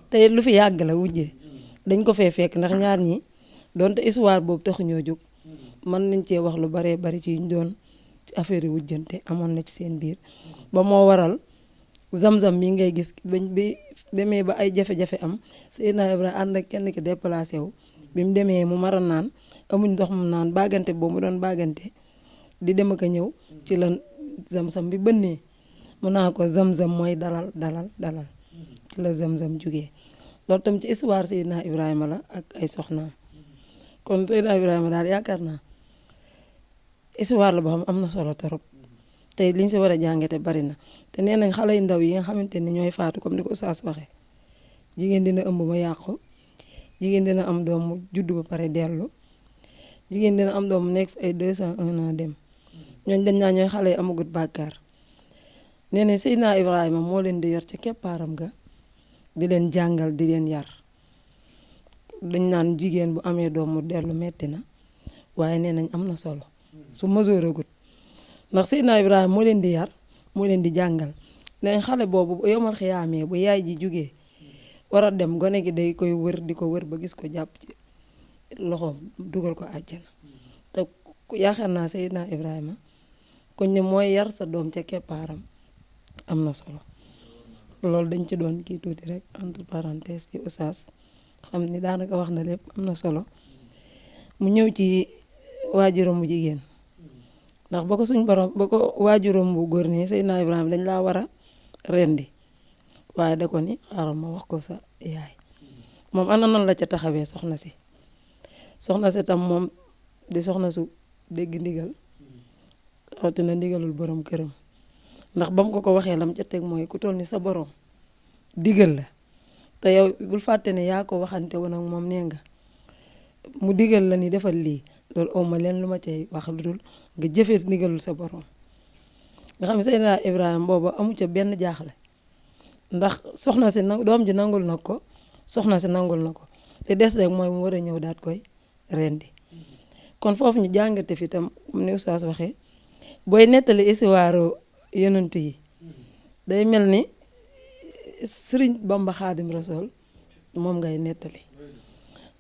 te lu fi yàgg la wujje dañ ko fee fekk ndax ñaar ñi donte histoire boobu taxuñoo jóg mën nañ cee wax lu baree bari ci ñu doon ci affaire yi wujjante amoon na ci seen biir ba moo waral zam-zam mi ngay gis bañ bi demee ba ay jafe-jafe am Seydina Ibrahima ànd ak kenn ki déplacé wu bi mu demee mu mar a naan amuñ ndox mu naan bagante boobu mu doon bagante di dem ak a ñëw ci la zam-zam bi bënnee mu naa ko zam-zam mooy dalal ci la zam-zam jugee loolu tam ci histoire Seydina Ibrahima la ak ay soxnaam kon Seydina Ibrahima daal yaakaar naa histoire la boo xam am na solo trop tey liñ si war a jàngate bari na te nee nañ xale yu ndaw yi nga xamante ni ñooy faatu comme ni ko Oustaz waxee jigéen dina ëmb ma yàqu jigéen dina am doom mu juddu ba pare dellu jigéen dina am doom mu nekk ay 201 ans dem ñooñ dañ naa ñooy xale yi amagut bàkkaar nee nañ Seydina Ibrahima moo leen di yor ca keppaaram ga di leen jàngal di leen yar dañ naan jigéen bu amee doom mu dellu metti na waaye nee nañ am na solo su masooragut ndax Seydina Ibrahima moo leen di yar moo leen di jàngal nee nañ xale boobu bu yomal xiyaamee bu yaay ji jugee war a dem gone gi day koy wër di ko wër ba gis ko jàpp ci loxoom dugal ko àjjana te yaakaar naa Seydina Ibrahima kuñ ne mooy yar sa doom ca keppaaram am na solo loolu dañ ci doon kii tuuti rek entre parenthèse ci Oustaz xam ni daanaka wax na lépp am na solo mu ñëw ci waajuram bu jigéen ndax ba ko suñ borom ba ko waajuram bu góor nii Seydina Ibrahima dañ laa war a rendi waaye da ko ni xaaral ma wax ko sa yaay moom ana nan la ca taxawee soxna si tam moom di soxna su dégg ndigal rawatina ndigalul borom këram ndax ba mu ko waxee lam ca teg mooy ku toll ni sa borom digal la te yow bul fàtte ne yaa ko waxante woon ak moom nee nga mu digal la ni defal lii loolu awma leen lu ma cay wax lu dul nga jëfee ndigalul sa borom nga xam ne Seydina Ibrahima booba amu ca benn jaaxle ndax soxna si doom ji nangul na ko soxna si nangul na ko te des rek mooy mu war a ñëw daat koy rendi kon foofu ñu jàngate fi tam ni Oustaz waxee booy nettali histoire yonent yi day mel ni Sëriñ Bamba Xaadim Rasool moom ngay nettali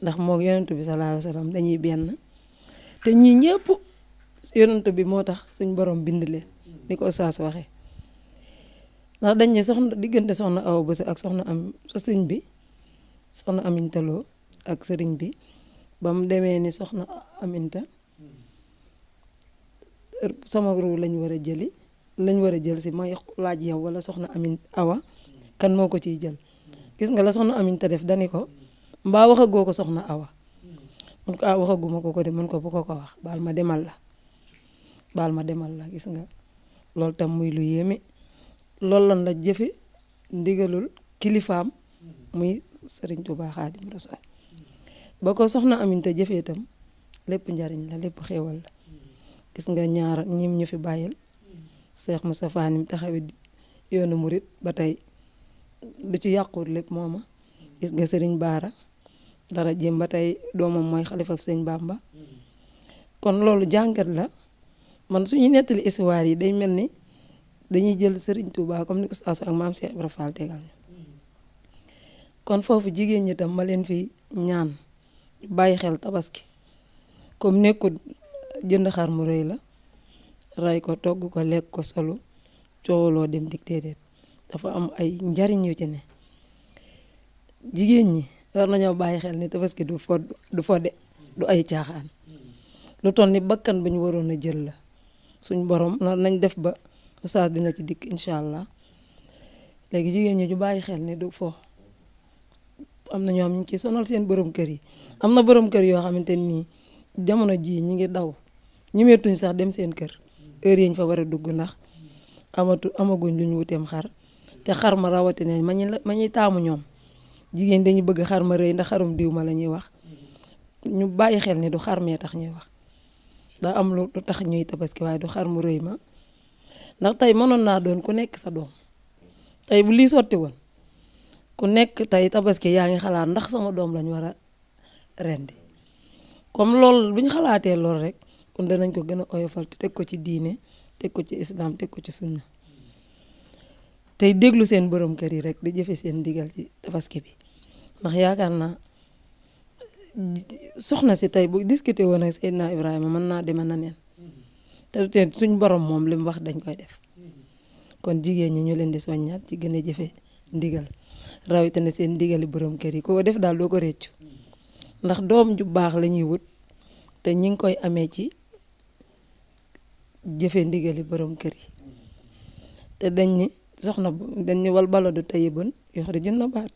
ndax moo yonent bi sallallahu alayhi wa sallam dañuy benn te ñii ñëpp yonent bi moo tax suñ borom bind leen ni ko Oustaz waxee ndax dañ ne soxna diggante soxna Awa Bousso ak soxna sëñ bi soxna Aminta Lo ak sëriñ bi ba mu demee ni soxna Aminta sama ruu lañ war a jël si may laaj yow wala soxna Awa kan moo ko ciy jël gis nga la soxna Aminta def dani ko mbaa waxagoo ko soxna Awa mun ko waxaguma ko de mun ko bu ko wax baal ma demal la gis nga loolu tam muy lu yéeme loolu lan la jëfe ndigalul kilifaam muy Sëriñ Tuubaa Xaadim Rasuul ba ko soxna Aminta jëfee tam lépp njariñ la lépp xéewal la gis nga ñaar ñim ñu fi bàyyil Cheikh Moustapha nim taxawee yoonu murit ba tey du ci yàquut lépp mooma gis nga Sëriñ Baara dara jëm ba tey doomam mooy xalifa Sëñ Bàmba kon loolu jàngat la man suñu nettali histoire yi day mel ni dañuy jël Sëriñ Tuubaa comme ni Oustaz ak maam Cheikh Ibra Fall tegal ñu kon foofu jigéen ñi tam ma leen fi ñaan bàyyi xel tabaski comme nekkul jënd xar mu rëy la ray ko togg ko lekk ko solu coowaloo dem dik déedéet dafa am ay njariñ yu ci ne jigéen ñi war nañoo bàyyi xel ni tabaski du fodde du ay caaxaan lu toll ni bakkan bu ñu waroon a jël la suñ borom nañ def ba Oustaz dina ci dikk incha allah léegi jigéen ñi ñu bàyyi xel ni du fo am na ñoo xam ñu ci sonal seen borom kër yi am na borom kër yoo xamante nii jamono jii ñi ngi daw ñemeetuñ sax dem seen kër heure yi ñu fa war a dugg ndax amaguñ lu ñu wuteem xar te xar ma rawatina ma ñuy taamu ñoom jigéen dañu bëgg xar ma rëy ndax xarum diw ma la ñuy wax ñu bàyyi xel ni du xar mee tax ñuy wax daa am lu tax ñuy tabaski waaye du xar mu rëy ma ndax tey mënoon naa doon ku nekk sa doom tey bu lii sotti woon ku nekk tey tabaski yaa ngi xalaat ndax sama doom lañ war a rendi comme loolu bu ñu xalaatee loolu rek kon danañ ko gën a oyofal te teg ko ci diine teg ko ci islam teg ko ci sunna tey déglu seen borom kër yi rek di jëfe seen ndigal ci tabaski bi ndax yaakaar naa soxna si tey bu discuter woon ak Seydina Ibrahima mën naa deme na neen te du tee suñ borom moom li mu wax dañ koy def kon jigéen ñi ñu leen di soññaat ci gën a jëfe ndigal rawatina seen ndigali borom kër yi koo def daal doo ko réccu ndax doom ju baax la ñuy wut te ñi ngi koy amee ci jëfe ndigali borom kër yi te dañ ni soxna dañ ni wal baladu tayyibun yuxriju nabaat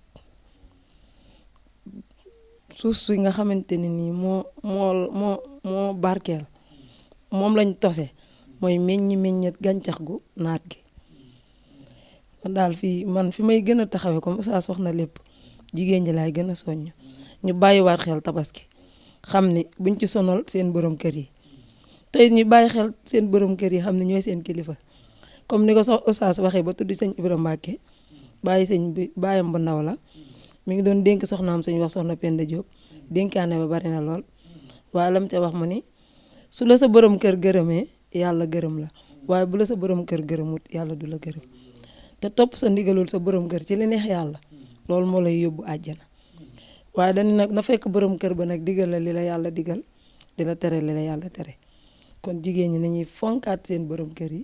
suuf si nga xamante ne nii moo barkeel moom lañ tose mooy meññet gàncax gu naat gi kon daal fii man fi may gën a taxawee comme Oustaz wax na lépp jigéen ñi laay gën a soññ ñu bàyyiwaat xel tabaski xam ni buñ ci sonal seen borom kër yi tey ñu bàyyi xel seen borom kër yi xam ne ñooy seen kilifa comme ni ko Oustaz waxee ba tudd sëñ Ibrahima Mbacke bàyyi sëñ bi bàyyam bu ndaw la mi ngi doon dénk soxnaam suñu wax soxna Penda Diop dénkaane ba bari na lool waaye lam ca wax mu ni su la sa borom kër gërëmee yàlla gërëm la waaye bu la sa borom kër gërëmut yàlla du la gërëm te topp sa ndigalul sa borom kër ci li neex yàlla loolu moo lay yóbbu àjjana waaye dañu nag na fekk borom kër ba nag digal la li la yàlla digal di la tere li la yàlla tere kon jigéen ñi nañuy fonkaat seen borom kër yi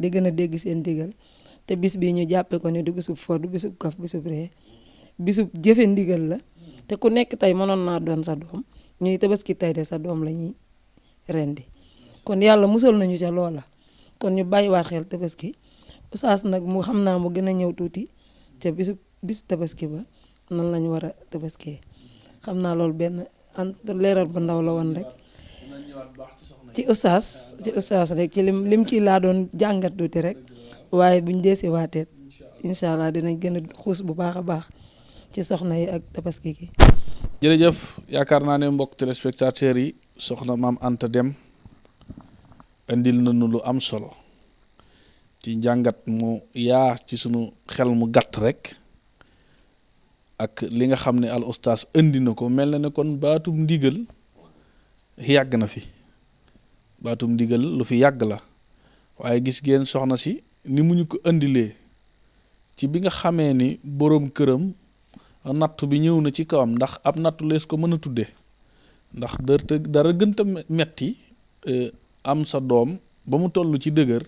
di gën a dégg seen digal te bis bii ñu jàppee ko ni du bisub fo du bisub kaf bisub ree bisub jëfe ndigal la te ku nekk tey mënoon naa doon sa doom ñuy tabaski tey de sa doom la ñuy rendi kon yàlla musal nañu ca loola kon ñu bàyyiwaat xel tabaski Oustaz nag mu xam naa mu gën a ñëw tuuti ca bisu tabaski ba nan lañu war a tabaskee xam naa loolu benn leeral bu ndaw la woon rek ci Oustaz rek ci lim kii laa doon jàngat tuuti rek waaye buñ deesi waateet incha allah dinañ gën a xuus bu baax a baax ci soxna yi ak tabaski gi. jërëjëf yaakaar naa ne mbokk téléspectateurs yi soxna Maam Anta Deme indil nañu lu am solo ci njàngat mu yaa ci sunu xel mu gàtt rek ak li nga xam ne al Oustaz indi na ko mel na ne kon baatum ndigal yàgg na fi baatum ndigal lu fi yàgg la waaye gis ngeen soxna si ni mu ñu ko indilee ci bi nga xamee ni boroom këram nattu bi ñëw na ci kawam ndax ab nattu lees ko mën a tudde ndax dara gënta metti am sa doom ba mu toll ci dëgër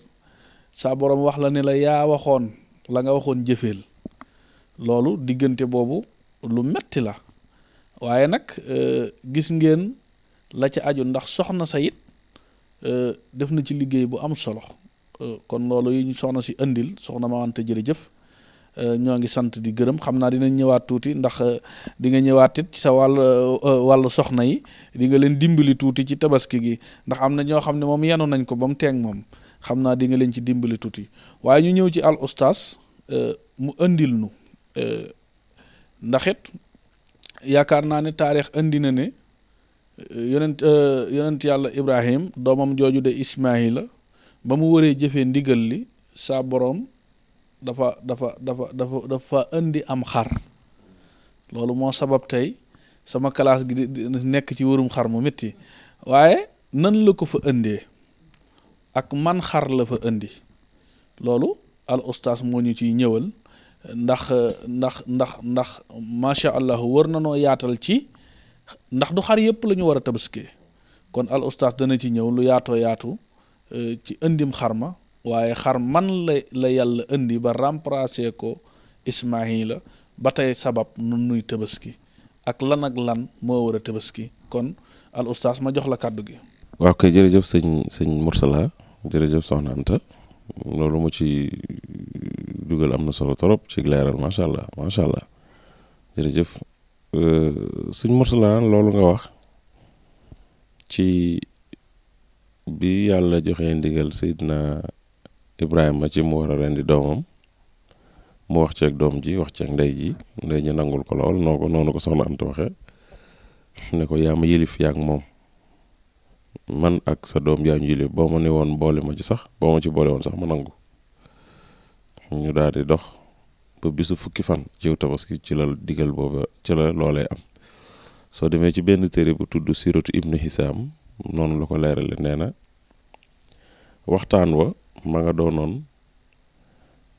saa boroom wax la ne la yaa waxoon la nga waxoon jëfeel loolu diggante boobu lu metti la waaye nag gis ngeen la ca aju ndax soxna sa it def na ci liggéey bu am solo kon loolu yi ñu soxna si indil soxna Maam Anta jërëjëf ñoo ngi sant di gërëm xam naa dinañ ñëwaat tuuti ndax di nga ñëwaat it ci sa wàllu soxna yi di nga leen dimbali tuuti ci tabaski gi ndax am na ñoo xam ne moom yenu nañ ko ba mu teeg moom xam naa di nga leen ci dimbali tuuti waaye ñu ñëw ci al Oustaz mu indil nu ndax it yaakaar naa ne taarix indi na ne yonent yàlla Ibrahim doomam jooju de Ismaahila ba mu waree jëfee ndigal li saa boroom dafa indi am xar loolu moo sabab tey sama classe gi di nekk ci wërum xar mu métti waaye nan la ko fa indee ak man xar la fa indi loolu al Oustaz moo ñu ciy ñëwal ndax macha allah war na noo yaatal ci ndax du xar yëpp la ñu war a tabaskee kon al Oustaz dana ci ñëw lu yaatoo yaatu ci indim xarma waaye xar man la yàlla indi ba remplacer ko Ismaahila ba tey sabab nun nuy tabaski ak lan moo war a tabaski kon al Oustaz ma jox la kàddu gi. waaw kay jërëjëf sëñ Mourtala jërëjëf soxna Anta loolu mu ci dugal am na solo trop ci leeral macha allah jërëjëf sëñ Mourtala loolu nga wax ci bi yàlla joxe ndigal Seydina Ibrahima ci mu war a rendi doomam mu wax ceeg doom ji wax ceeg ndey ji nangul ko lool noonu ko soxna Anta waxe ne ko yaa ma yilif yaak moom man ak sa doom yaa ñu yilif boo ma ne woon boole ma ci sax boo ma ci boole woon sax ma nangu ñu daal di dox ba bisu fukki fan ci tabaski ci la digal booba ci la loolee am soo demee ci benn téere bu tudd siratu ibnu Hisaam noonu la ko leerale nee na waxtaan wa ma nga doonoon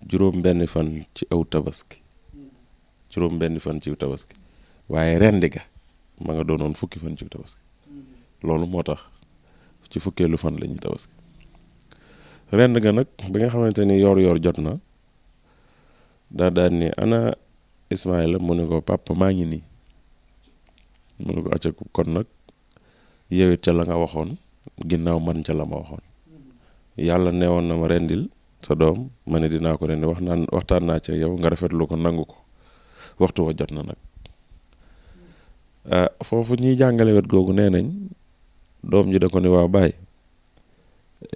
juróom benn fan ci aw tabaski waaye rendi ga ma nga doonoon fukki fan ci tabaski loolu moo tax ci fukkeelu fan la ñuy tabaski rend ga nag bi nga xamante ni yor jot na daan ni ana Ismaïla mu ne ko papa maa ngi nii mu ne ko acca kon nag yewit ca la nga waxoon ginnaaw man ca la ma waxoon yàlla neewoon na ma rendil sa doom ma ne dinaa ko rendi waxtaan naa ci yow nga rafetlu ko nangu ko waxtu wa jot na nag foofu ñuy jàngale wet googu nee nañ doom ji da ko ni waa baay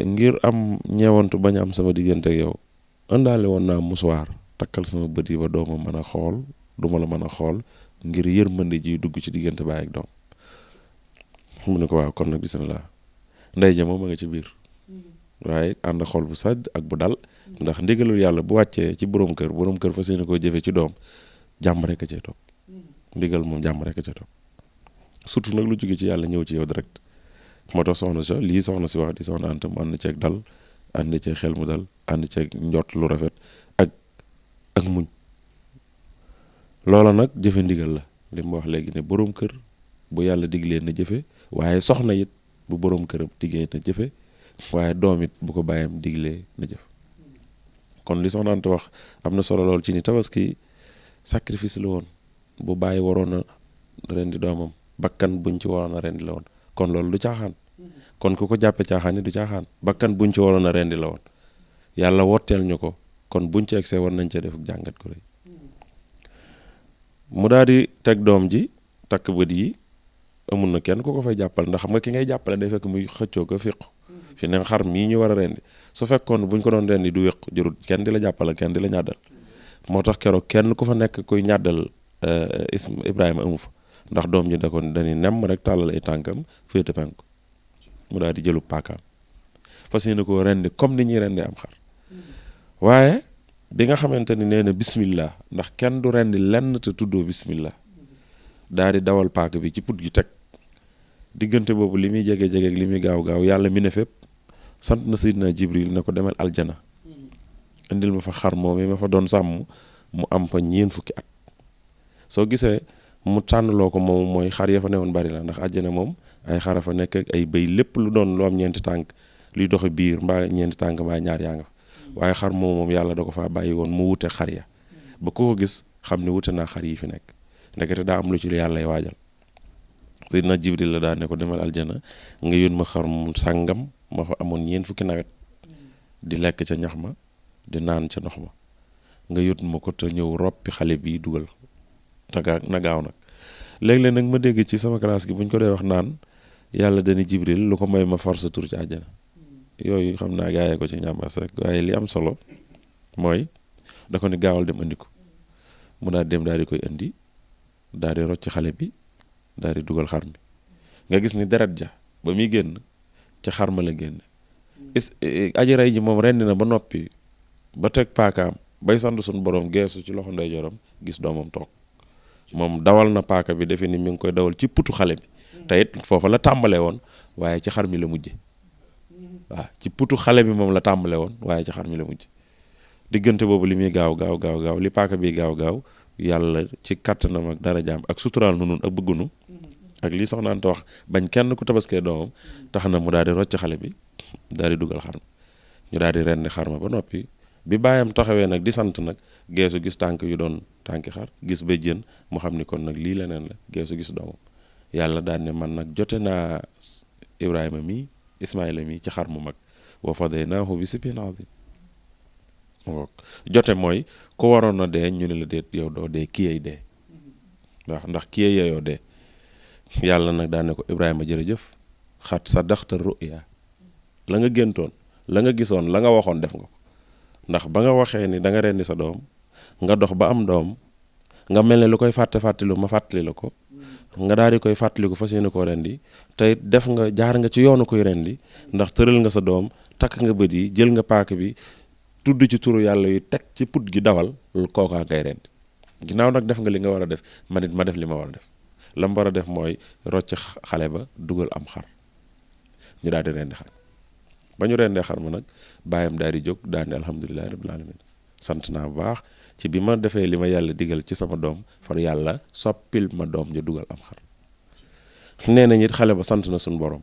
ngir am ñeewantu bañ am sama diggante ak yow ëndaale woon naa musuwaar takkal sama bët yi ba dooma mën a xool duma la mën a xool ngir yërmande ji dugg ci diggante baay ak doom mu ne ko waaw kon nag bisimilah ndey ja moom a nga ci biir waaye ànd xol bu sàdd ak bu dal ndax ndigalul yàlla bu wàccee ci borom kër fas yéene koo jëfe ci doom jàmm rek a cay topp ndigal moom jàmm rek a cay topp surtout nag lu jóge ci yàlla ñëw ci yow direct moo tax soxna si wax di soxna Anta mu ànd ceeg dal ànd ceeg xel mu dal ànd ceeg njort lu rafet ak muñ loola nag jëfe ndigal la li mu wax léegi ne borom kër bu yàlla diglee na jëfe waaye soxna it bu borom këram diglee na jëfe waaye doom it bu ko bàyyam diglee na jëf kon li soxna Anta wax am na solo lool ci ni tabaski sacrifice la woon bu bàyyi waroon a rendi doomam bakkan buñ ci waroon a rendi la woon kon loolu du caaxaan kon ku ko jàppe caaxaan ni du caaxaan bakkan buñ ci waroon a rendi la woon yàlla wotteel ñu ko kon buñ ci egsee war nañ cee def jàngat ko rëy mu daal di teg doom ji takk bët yi amul na kenn ku ko fay jàppal ndax xam nga ki ngay jàppale day fekk muy xëccoo ko fiqu fi ne xar mii ñu war a rendi su fekkoon buñ ko doon rendi du wéq jurut kenn di la jàppale kenn di la ñàddal moo tax keroog kenn ku fa nekk kuy ñàddal Ibrahima amu fa ndax doom ji da ko dañuy nemm rek tàllal ay tànkam féete penku mu daal di jëlu paakaam fas yéene koo rendi comme ni ñuy rendi am xar waaye bi nga xamante ni nee na bismillah ndax kenn du rendi lenn te tuddoo bismillah daal di dawal paaka bi ci put gi teg diggante boobu li muy jege-jege ak li muy gaaw-gaaw yàlla mi ne fépp sant na Seydina Jibril ne ko demal aljana indil ma fa xar moom mi ma fa doon sàmm mu am fa fukki at soo gisee mu tànnloo ko moom mooy xar ya fa newoon bari la ndax àjjana moom ay xara fa nekk ak ay bëy lépp lu doon lu am ñeenti tànk luy doxe biir mbaa ñeenti tànk mbaa ñaar yaa nga fa waaye xar moom yàlla da ko faa bàyyi woon mu wute xar ya ba ku ko gis xam ne wute naa xar yi fi nekk ndekete daa am lu ci yàlla lay waajal Seydina Jibril la daa ne ko demal aljana nga yóon ma xar mu sàngam ma fa amoon fukki nawet di lekk ca ñax ma di naan ca ndox ma nga yóot ma ko te ñëw roppi xale bi dugal na gaaw nag léeg-léeg nag ma dégg ci sama classe gi bu ñu ko dee wax naan yàlla dani Jibril lu ko mooy ma force tur ci àjjana yooyu xam naa gaayee ko ci ñàmbaas rek waaye li am solo mooy da ko ni gaawal dem andi ko mu daal dem daal di koy indi daal di rocc xale bi daal di dugal xar mi nga gis ni deret ja ba muy génn ca xar ma la génn aji rey ji moom rendi na ba noppi ba teg paakaam bay sant suñu borom geesu ci loxo ndeyjooram gis doomam toog moom dawal na paaka bi defe ni mi ngi koy dawal ci putu xale bi te it foofa la tàmbalee woon waaye ci xar mi la mujje waaw ci putu xale bi moom la tàmbalee woon waaye ci xar mi la mujje diggante boobu li muy gaaw li paaka bi gaaw yàlla ci kàttanam ak darajaam ak suturaal nu nun ak bëggunu ak lii soxna Anta wax bañ kenn ku tabaskee doomam tax na mu daal di rocc xale bi daal di dugal xar ma ñu daal di rendi xar ma ba noppi bi baayam taxawee nag di sant nag geesu gis tànk yu doon tànki xar gis béjjén mu xam ni kon nag lii leneen la geesu gis doomam yàlla daal ne man nag jote naa Ibrahima mi Ismaïla mi ci xar mu mag wa fadaynaahu bi sibhin azim jote mooy ku waroon a dee ñu ne la déet yow doo dee kiyey dee waaw ndax kiyey yeyoo dee yàlla nag daal ne ko Ibrahima jërëjëf xat sadaqta ru'ya la nga géntoon la nga gisoon la nga waxoon def nga ko ndax ba nga waxee ni da nga rendi sa doom nga dox ba am doom nga mel ne lu koy fàttalilu ma fàttali la ko nga daal di koy fàttaliku fas yéene koo rendi tey def nga jaar nga ci yoonu koy rendi ndax tëral nga sa doom takk nga bët yi jël nga paaka bi tudd ci turu yàlla yi teg ci put gi dawal kookaa ngay rendi ginnaaw nag def nga li nga war a def man it ma def li ma war a def la mu war a def mooy rocc xale ba dugal am xar ñu daal di rendi xar ba ñu rendee xar ma nag bàyyam daal di jóg daal di alhamdulilahi rabbil alamin sant naa bu baax ci bi ma defee li ma yàlla digal ci sama doom far yàlla soppil ma doom ñu dugal am xar nee nañ it xale ba sant na suñu borom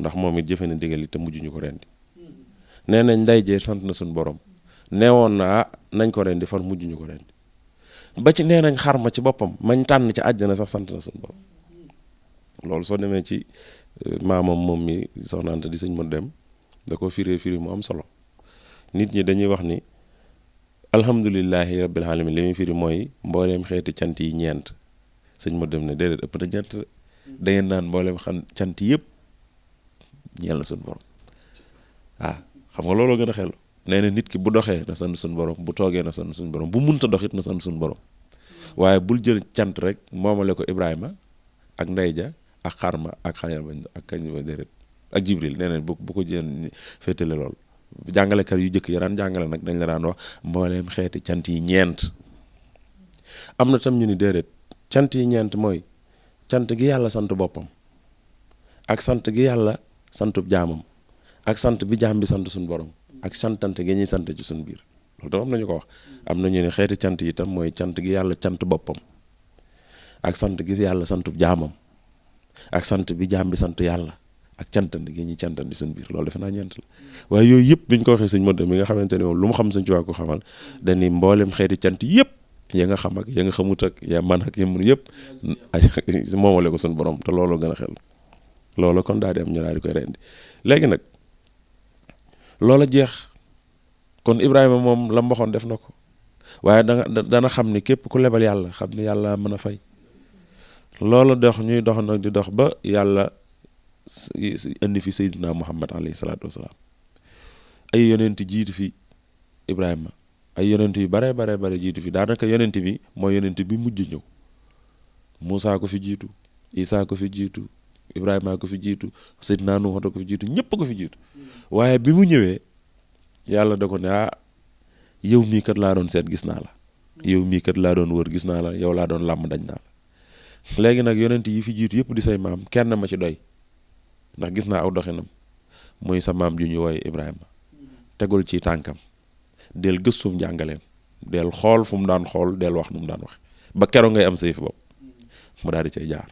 ndax moom it jëfe na ndigal yi te mujj ñu ko rendi nee nañ nday jee sant na suñu borom neewoon na nañ ko rendi far mujj ñu ko rendi ba ci nee nañ xar ma ci boppam mañ tànn ci àjjana sax sant na suñu borom loolu soo demee ci maamam moom mi soxna Anta di sëñ Modou Deme da ko firi mu am solo nit ñi dañuy wax ni alhamdulillahi rabbil alamin li muy firi mooy mbooleem xeeti cant yi ñeent sëñ Modou Deme ne déedéet ëpp na ñeent da ngeen naan mbooleem cant yëpp ñeel na suñu borom waaw xam nga looloo gën a xel nee na nit ki bu doxee na sant suñu borom bu toogee na sant suñu borom bu munta dox it na sant suñu borom waaye bul jël cant rek moomale ko Ibrahima ak Ndey ja ak xarma ak xañal ba ak kañ ba déedéet ak Jibril nee na bu ko jël féetale lool jàngalekat yu jëkk ya daan jàngale nag dañ la daan wax mbooleem xeeti cant yi ñeent am na tam ñu ni déedéet cant yi ñeent mooy cant gi yàlla sant boppam ak sant gi yàlla santub jaamam ak sant bi jaam bi sant suñu borom ak santante gi ñuy sant ci suñu biir loolu tam am nañu ko wax am na ñu ne xeeti cant yi tam mooy cant gi yàlla cant boppam ak sant gi yàlla santub jaamam ak sant bi jaam bi sant yàlla ak cantante gi ñuy cantante suñu biir loolu defe naa ñeent la waaye yooyu yëpp bi ñu ko waxee sëñ Modou mi nga xamante ne moom lu mu xam sëñ ci waa ko xamal dañuy mboolem xeeti cant yëpp ya nga xam ak ya nga xamut ak ya man ak ya mun yëpp moomale ko suñu borom te loolu gën a xel loolu kon daal di am ñu daal di koy rendi léegi nag loola jeex kon Ibrahima moom la mboxoon def na ko waaye dana xam ni képp ku lebal yàlla xam ni yàlla mën a fay loola dox ñuy dox nag di dox ba yàlla indi fi Seydina Muhammad alayhi salaatu wasalaam ay yonent jiitu fi Ibrahima ay yonent yu bare jiitu fi daanaka yonent bi mooy yonent bi mujj ñëw Moussa ko fi jiitu Isa ko fi jiitu Ibrahima ko fi jiitu Seydina Nuux ko fi jiitu ñëpp ko fi jiitu waaye bi mu ñëwee yàlla da ko ne yow mii kat laa doon seet gis naa la yow mii kat laa doon wër gis naa la yow laa doon làmm dañ naa la léegi nag yonent yi fi jiitu yëpp di say maam kenn ma ci doy ndax gis naa aw doxinam muy sa maam ju ñu wooye Ibrahima tegul ci tànkam del gëstum njàngaleem del xool fu mu daan xool del wax nu mu daan wax ba keroog ngay am sa yëfi bopp mu daal di cay jaar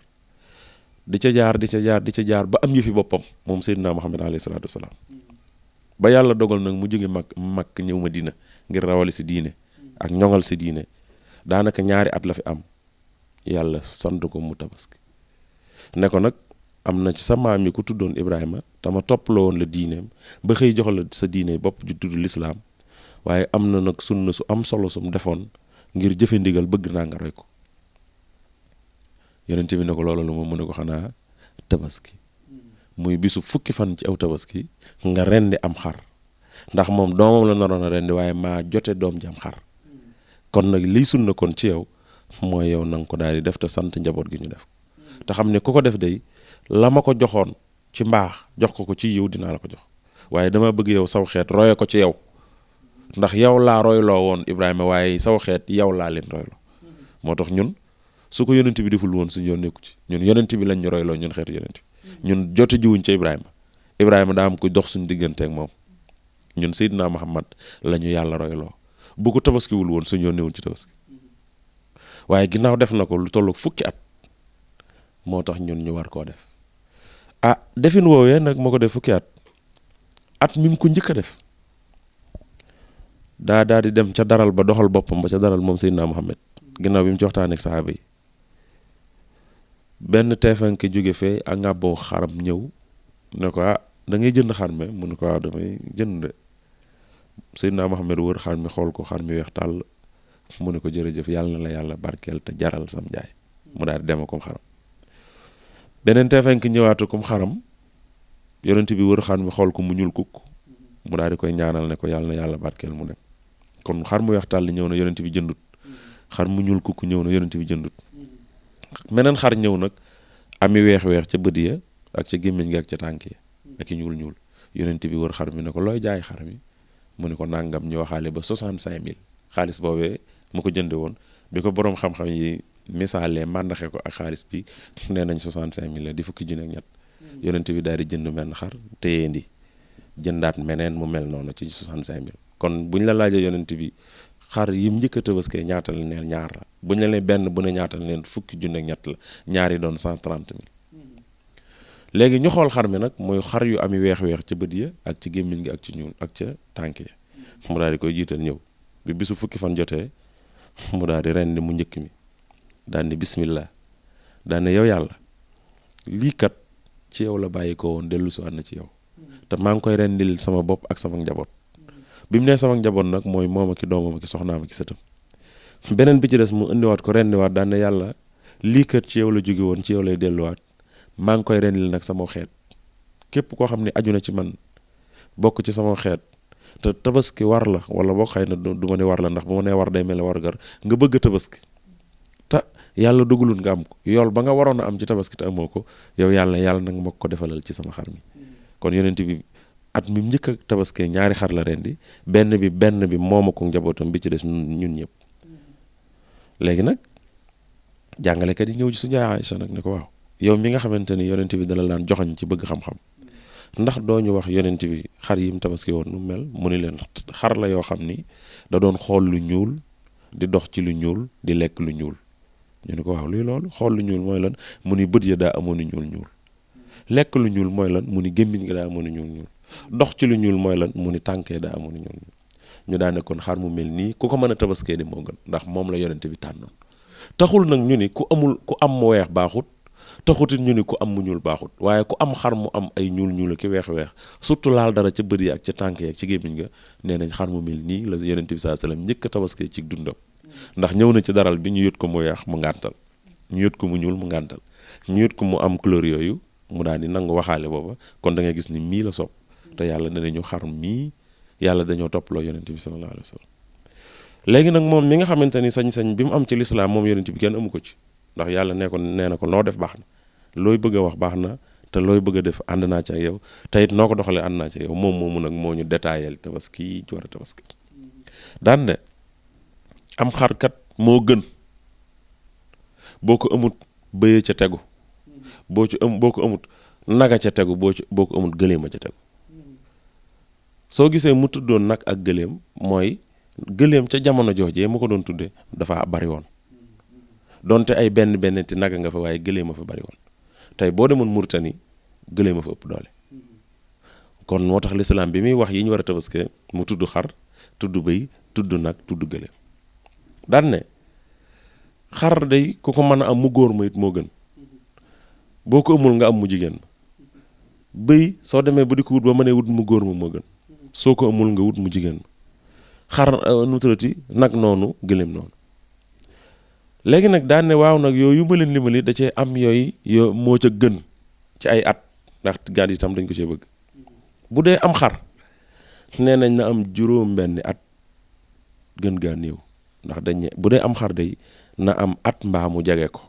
di ca jaar ba am yëfi boppam moom Seydina Muhammad alayhi salaatu wasalaam ba yàlla dogal nag mu jóge mag ñëw Madina ngir rawali si diine ak ñoŋal si diine daanaka 2 at la fi am yàlla sant ko mu tabaski ne ko nag am na ci sa maam yi ku tuddoon Ibrahima tama topploo woon la diineem ba xëy jox la sa diine bopp ju tudd lislaam waaye am na nag sunna su am solo sum defoon ngir jëfe ndigal bëgg naa nga roy ko yonent bi ne ko loolu la moom mu ne ko xanaa tabaski muy bisu fukki fan ci aw tabaski nga rendi am xar ndax moom doomam la naroon a rendi waaye maa jote doom ji am xar kon nag liy sunna kon ci yow mooy yow na nga ko daal di def te sant njaboot gi ñu def te xam ne ku ko def day la ma ko joxoon ci mbaax jox ko ci yiw dinaa la ko jox waaye dama bëgg yow saw xeet roye ko ci yow ndax yow laa royloo woon Ibrahima waaye saw xeet yow laa leen royloo moo tax ñun su ko yonent bi deful woon suñu yoon nekku ci ñun yonent bi lañ ñu royloo ñun xeetu yonent bi ñun jote jiwuñ ca Ibrahima daa am ko dox suñu diggante ak moom ñun Seydina Muhammad la ñu yàlla royloo bu ko tabaskiwul woon suñu yoon newul ci tabaski waaye ginnaaw def na ko lu tollu fukki at moo tax ñun ñu war koo def defin woowee nag moo ko def fukki at mi mu ko njëkk a def daal di dem ca daral ba doxal boppam ba ca daral moom Seydina Muhammad ginnaaw bi mu ci waxtaanee ak sahaaba yi benn teefanke jóge fee ak ngàbboo xaram ñëw ne ko da ngay jënd xar mi mu ne ko damay jënd Seydina Muhammad wër xar mi xool ko xar mi weex tàll mu ne ko jërëjëf yàlla na la yàlla barkeel te jaral sam jaay mu daal di dema comme xaram beneen teefanke ñëwaatu comme xaram yonent bi wër xar mi xool ko mu ñuul kukk mu daal di koy ñaanal ne ko yàlla na yàlla barkeel mu dem kon xar mu weex tàll ñëw na yonent bi jëndut xar mu ñuul kukk ñëw na yonent bi jëndut meneen xar ñëw nag ami weex-weex ca bët ya ak ca gémmiñ gi ak ca tànk ya ak i ñuul yonent bi wër xar mi ne ko looy jaay xar mi mu ne ko nangam ñu waxaale ba 65 000 xaalis boobee mu ko jënde woon bi ko boroom xam-xam yi misaalee màndaxe ko ak xaalis bi nee nañ 65 000 la di fukki junni ak ñett yonent bi daal di jënd menn xar téyendi jëndaat meneen mu mel noonu ci 65 000 kon buñ la laajee yonent bi xar yim njëkk a tabaskee ñaata la neel ñaar la buñ la nee benn bu ne ñaata la neen fukki junni ak ñett la ñaari doon 130 000 léegi ñu xool xar mi nag mooy xar yu ami weex-weex ca bët ya ak ci gémmiñ gi ak ci ñuul ak ca tànk ya mu daal di koy jiital ñëw bi bisu fukki fan jotee mu daal di rendi mu njëkk mi daal ni bismillah daal ne yow yàlla lii kat ci yow la bàyyi ko woon dellu si waat na ci yow te maa ngi koy rendil sama bopp ak sama njaboot bi mu nee sama njaboot nag mooy moom ak i doomam ak i soxnaam ak i sëtam beneen bi ci des mu indiwaat ko rendiwaat daal ne yàlla lii kat ci yow la jóge woon ci yow lay delluwaat maa ngi koy rendil nag sama xeet képp koo xam ne aju na ci man bokk ci sama xeet te tabaski war la wala boo xëy na du ma ne war la ndax bu ma nee war day mel ne war gar nga bëgg a tabaski te yàlla dugalul nga am ko yool ba nga waroon a am ci tabaski te amoo ko yow yàlla nag ma ko defalal ci sama xar mi kon yonent bi at mi njëkk a tabaskee ñaari xar la rendi benn bi mooma ko njabootam bi ci des ñun ñëpp léegi nag jàngalekat yi ñëw ci suñu Aïcha nag ne ko waaw yow mi nga xamante ni yonent bi dala daan joxoñ ci bëgg xam-xam ndax doo ñu wax yonent bi xar yi mu tabaski woon nu mel mu ni leen xar la yoo xam ni da doon xool lu ñuul di dox ci lu ñuul di lekk lu ñuul ñu ne ko waaw luy loolu xool lu ñuul mooy lan mu ni bët ya daa amoon lu ñuul lekk lu ñuul mooy lan mu ni gémmiñ nga daa amoon lu ñuul dox ci lu ñuul mooy lan mu ni tànkee daa amoon lu ñuul ñu daa ne kon xar mu mel nii ku ko mën a tabaskee di moo gën ndax moom la yonent bi tànnoon taxul nag ñu ni ku am mu weex baaxut taxutit ñu ni ku am mu ñuul baaxut waaye ku am xar mu am ay ñuul ak weex surtout laal dara ca bët yi ak ca tànk yi ak ci gémmiñ nga nee nañ xar mu mel nii la yonent bi sallallahu alayhi wasallam njëkk a tabaskee ci dundam ndax ñëw na ci daral bi ñu yët ko mu weex mu ngàntal ñu yët ko mu ñuul mu ngàntal ñu yët ko mu am couleur yooyu mu daal di nangu waxaale booba kon da ngay gis ni mii la sopp te yàlla ne nañu xar mii yàlla dañoo topploo yonent bi sallallahu alayhi wasallam léegi nag moom mi nga xamante ni sañ-sañ bi mu am ci lislaam moom yonent bi kenn amu ko ci ndax yàlla nee na ko noo def baax na looy bëgg a wax baax na te looy bëgg a def ànd naa ci ak yow te it noo ko doxalee ànd naa ci ak yow moom moomu nag moo ñu détaillé tabaski ci war a tabaski daan ne am xarkat moo gën boo ko amut bëyee ca tegu boo ko amut naga ca tegu boo ko amut gëléem a ca tegu soo gisee mu tuddoon nag ak gëléem mooy gëléem ca jamono joojee mu ko doon tuddee dafa bari woon donte ay benn ti naga nga fa waaye gëléem a fa bari woon tey boo demoon Mauritanie gëléem a fa ëpp doole kon moo tax lislaam bi muy wax yi ñu war a tabaske mu tudd xar tudd bëy tudd nag tudd gëléem daan ne xar day ku ko mën a am mu góor ma it moo gën boo ko amul nga am mu jigéen ma bëy soo demee ba di ko wut ba mënee wut mu góor ma moo gën soo ko amul nga wut mu jigéen ma xar nu turati nag noonu gëléem noonu léegi nag daan ne waaw nag yooyu ma leen limali da cee am yooyu moo ca gën ci ay at ndax gaat yi tam dañ ko cee bëgg bu dee am xar nee nañ na am juróom-benni at gën gaa néew ndax dañ ne bu dee am xar day na am at mbaa mu jege ko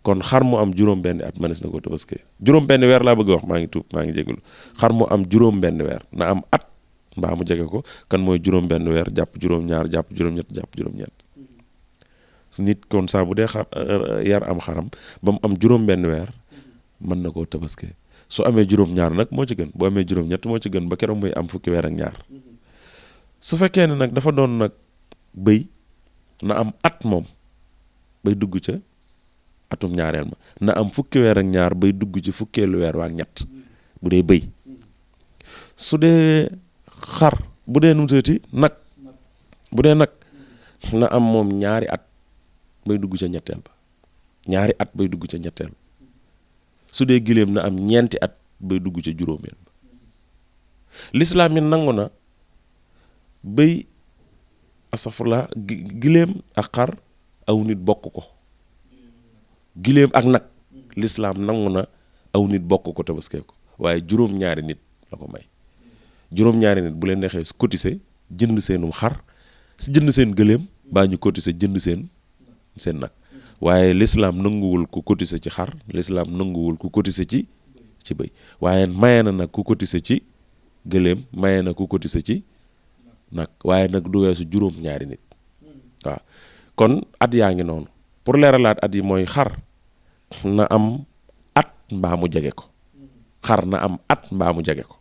kon xar mu am juróom-benni at mënees na ko tabaski juróom-benni weer laa bëgg a wax maa ngi tuub maa ngi jégalu xar mu am juróom-benni weer na am at mbaa mu jege ko kan mooy juróom-benni weer jàpp juróom-ñaar jàpp juróom-ñett jàpp juróom-ñett nit kon saa bu dee yar am xaram ba mu am juróom-benni weer mën na koo tabaski su amee juróom-ñaar nag moo ci gën bu amee juróom-ñett moo ci gën ba keroog muy am fukki weer ak ñaar su fekkee ne nag dafa doon nag bëy na am at moom bay dugg ca atum ñaareel ma na am fukki weer ak ñaar bay dugg ci fukkeelu weer waa ak ñett bu dee bëy su dee xar bu dee nu mu tuddati nag bu dee nag na am moom ñaari at bay dugg ca ñetteel ba ñaari at bay dugg ca ñetteel su dee giléem na am ñeenti at bay dugg ca juróomeel ba lislaam yi nangu na bëy asafurla giléem ak xar aw nit bokk ko giléem ak nag lislaam nangu na aw nit bokk ko tabaskee ko waaye juróom-ñaari nit la ko may juróom-ñaari nit bu leen neexee su cotiser jënd seenum xar si jënd seen gëléem baa ñu cotiser jënd seen nag waaye lislaam nanguwul ku cotiser ci xar lislaam nanguwul ku cotiser ci bëy waaye maye na nag ku cotiser ci gëléem maye na ku cotiser ci nag waaye nag du weesu juróom-ñaari nit waaw kon at yaa ngi noonu pour leeralaat at yi mooy xar na am at mbaa mu jege ko xar na am at mbaa mu jege ko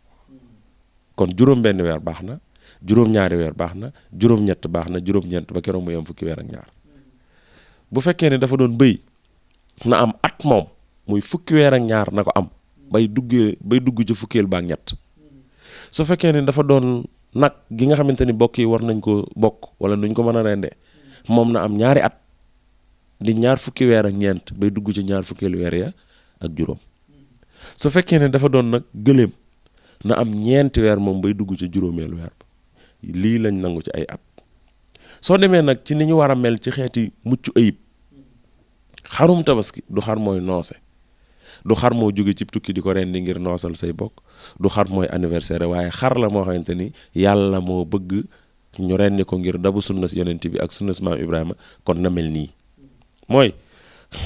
kon juróom-benn weer baax na juróom-ñaari weer baax na juróom-ñett baax na juróom-ñeent ba keroog muy am fukki weer ak ñaar bu fekkee ne dafa doon bëy na am at moom muy fukki weer ak ñaar na ko am bay dugg ci fukkeel ba ak ñett su fekkee ne dafa doon nag gi nga xamante ni bokk yi war nañ ko bokk wala nuñ ko mën a rendee moom na am ñaari at di ñaar fukki weer ak ñeent bay dugg ci ñaar fukkeelu weer ya ak juróom su fekkee ne dafa doon nag gëléem na am ñeenti weer moom bay dugg ci juróomeelu weer ba lii lañ nangu ci ay at soo demee nag ci ni ñu war a mel ci xeeti mucc ayib xarum tabaski du xar mooy noose du xar moo jóge ci tukki di ko rendi ngir noosal say bokk du xar mooy anniversaire waaye xar la moo xamante ni yàlla moo bëgg ñu rendi ko ngir dabu sunna si yonent bi ak sunna si maam Ibrahima kon na mel nii mooy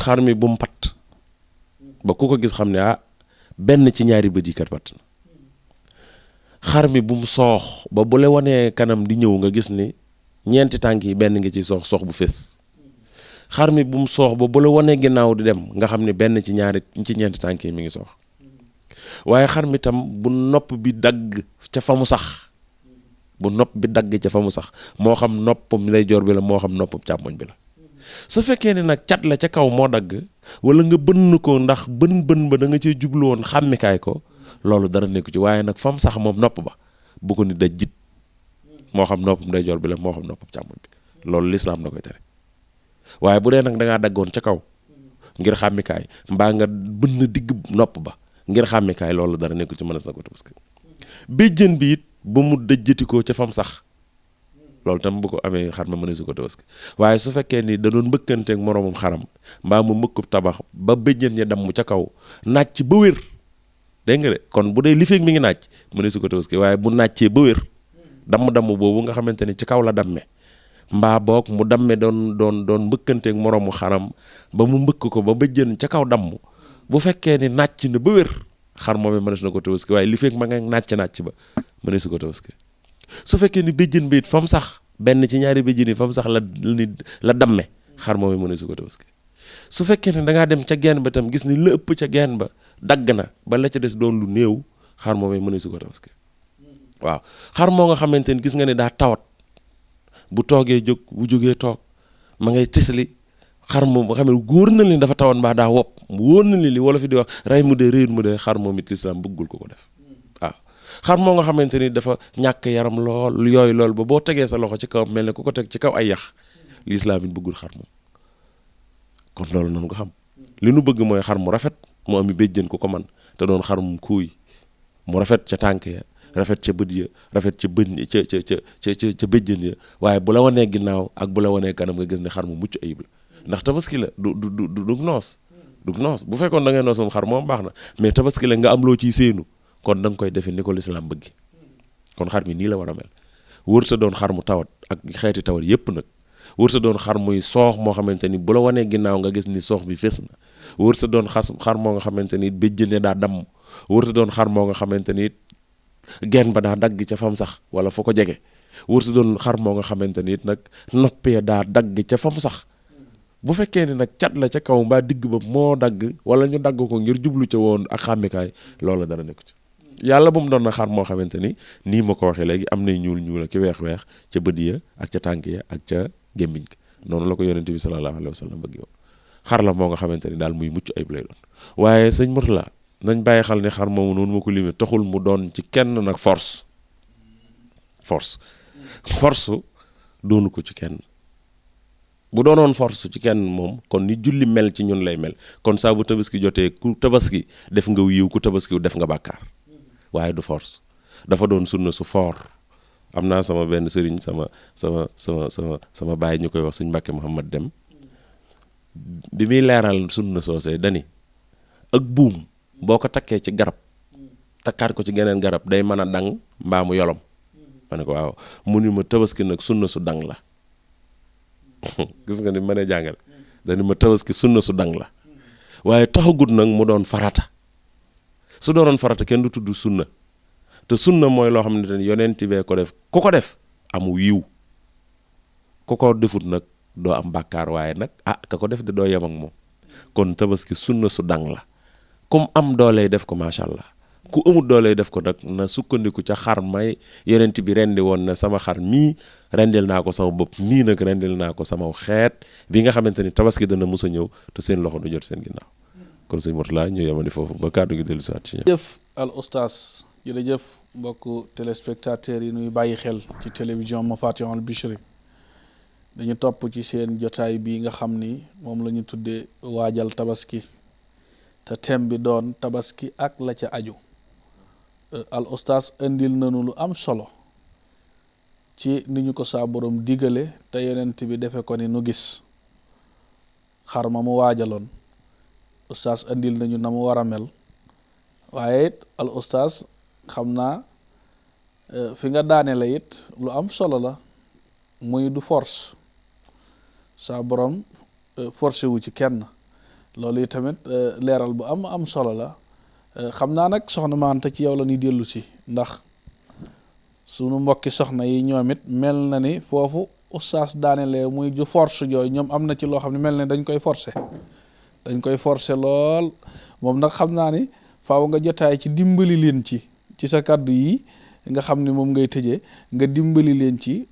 xar mi bu mu patt ba ku ko gis xam ne benn ci ñaari bët yi kat patt na xar mi bu mu soox ba bu la wanee kanam di ñëw nga gis ni ñeenti tànk yi benn ngi ci soox bu fés xar mi bu mu soox ba bu la wanee ginnaaw di dem nga xam ne benn ci ñeenti tànk yi mi ngi soox waaye xar mi tam bu nopp bi dagg ca fa mu sax moo xam noppam ndeyjoor bi la moo xam noppam càmmoñ bi la su fekkee ne nag cat la ca kaw moo dagg wala nga bënn ko ndax bën ba da nga cee jublu woon xàmmikaay ko loolu dara nekku ci waaye nag fam sax moom nopp ba bu ko ni daj jit moo xam noppam ndeyjoor bi la moo xam noppam càmmoñ bi loolu lislaam da koy tere waaye bu dee nag da ngaa daggoon ca kaw ngir xàmmikaay mbaa nga bënn digg nopp ba ngir xàmmikaay loolu dara nekku ci mënees na ko tabaski béjjën bi it ba mu dëjjatikoo ca fam sax loolu tam bu ko amee xar ma mëneesu ko tabaski waaye su fekkee ni da doon mbëkkanteeg moroomam xaram mbaa mu mëkkub tabax ba béjjën ya damm ca kaw nàcc ba wér dégg nga de kon bu dee li feeg mi ngi nàcc mëneesu ko tabaski waaye bu nàccee ba wér damm boobu nga xamante ni ci kaw la damme mbaa boog mu damme doon mbëkkanteeg moroomu xaram ba mu mbëkk ko ba béjjën ca kaw damm bu fekkee ni nàcc na ba wér xar moomee mënees na ko tabaski waaye li feeg ma nga nàcc ba mëneesu ko tabaski su fekkee ni béjjën bi it fa mu sax benn ci ñaari béjjën yi fa mu sax la damme xar moomee mëneesu ko tabaski su fekkee ne da ngaa dem ca geen ba tam gis ni la ëpp ca geen ba dagg na ba la ca des doon lu néew xar moomee mëneesu ko tabaski waaw xar moo nga xamante ni gis nga ne daa tawat bu toogee jóg bu jógee toog ma ngay tisli xar moom nga xam ne góor na leen dafa tawat mbaa daa wopp wóor na leen li wala fi di wax rey mu dee réyut mu dee xar moom it lislaam bëggul ko def waaw xar moo nga xamante ni dafa ñàkk yaram lool ba boo tegee sa loxo ci kaw mel ne ku ko teg ci kaw ay yax lislaam it bëggul xar moom kon loolu noonu nga xam li nu bëgg mooy xar mu rafet mu ami béjjën ko man te doon xar mu kuuy mu rafet ca tànk ya rafet ca bët ya rafet ca bën ca béjjën ya waaye bu la wanee ginnaaw ak bu la wanee kanam nga gis ne xar mu mucc ayib la ndax tabaski la du noos bu fekkoon da ngay noos moom xar moom baax na mais tabaski la nga am loo ciy séenu kon da nga koy defee ni ko lislaam bëgg kon xar mi nii la war a mel wërta doon xar mu tawat ak xeeti tawat yépp nag wërta doon xar muy soox moo xamante ni bu la wanee ginnaaw nga gis ni soox bi fés na wërta doon xar moo nga xamante ni béjjëne daa damm wërta doon xar moo nga xamante ni genn ba daa dagg ca fam sax wala fa ko jege wërta doon xar moo nga xamante ni nag noppee daa dagg ca fam sax bu fekkee ni nag cat la ca kaw mbaa digg ba moo dagg wala ñu dagg ko ngir jublu ca woon ak xàmmikaay loolu dara nekku ci yàlla bu mu doon na xar moo xamante ni nii ma ko waxee léegi am nay ñuul ak weex ca bët ya ak ca tànk ya ak ca gémmiñ noonu la ko yonent bi sallallahu alayhi wa sallam bëgg woon xar la moo nga xamante ni daal muy mucc ayib lay doon waaye sëñ Mourtalla nañ bàyyi xel ne xar moomu noonu ma ko limee taxul mu doon ci kenn nag force doonu ko ci kenn bu doonoon force ci kenn moom kon ni julli mel ci ñun lay mel kon saa bu tabaski jotee ku tabaski def nga yiw ku tabaski def nga bàkkaar waaye du force dafa doon sunna su foor am naa sama benn sëriñ sama baay ñu koy wax sëñ Mbàkke Muhammad Dem bi muy leeral sunna soosee dani ak buum boo ko takkee ci garab takkaat ko ci geneen garab day mën a dang mbaa mu yolom ma ne ko waaw mu ni ma tabaski nag sunna su dang la gis nga ni ma ne jàngale dani ma tabaski sunna su dang la waaye taxagut nag mu doon farata su doonoon farata kenn du tudd sunna te sunna mooy loo xam ne yonent bee ko def ku ko def amu yiw ku ko defut nag doo am bàkkaar waaye nag ka ko def de doo yem ak moom kon tabaski sunna su dang la kum am doolee def ko macha allah ku amul doolee def ko nag na sukkandiku ca xar may yonent bi rendi woon na sama xar mii rendil naa ko sama bopp mii nag rendil naa ko sama xeet bi nga xamante ni tabaski dana mus a ñëw te seen loxo du jot seen ginnaaw kon sëñ Mourtala ñu yemandi foofu ba kàddu gi dellu si waat ci ñoom. jërëjëf al oustaz jërëjëf mbokku téléspectateurs yi nuy bàyyi xel ci télévision Mafatihul Bichri dañu topp ci seen jotaay bi nga xam ni moom la ñu tuddee waajal tabaski te thème bi doon tabaski ak la ca aju al oustaz indil nañu lu am solo ci ni ñu ko saa borom digale te yonent bi defe ko ni nu gis xar ma mu waajaloon oustaz indil nañu na mu war a mel waaye it al oustaz xam naa fi nga daane la it lu am solo la muy du force saa borom forcé wu ci kenn loolu yi tamit leeral bu am solo la xam naa nag soxna Maanta ci yow la ñuy dellu si ndax sunu mbokki soxna yi ñoom it mel na ni foofu oustaz daanelee muy ju force jooyu ñoom am na ci loo xam ne mel ne dañ koy forcer lool moom nag xam naa ni faaw nga jotaay ci dimbali leen ci sa kàddu yi nga xam ni moom ngay tëjee nga dimbali leen ci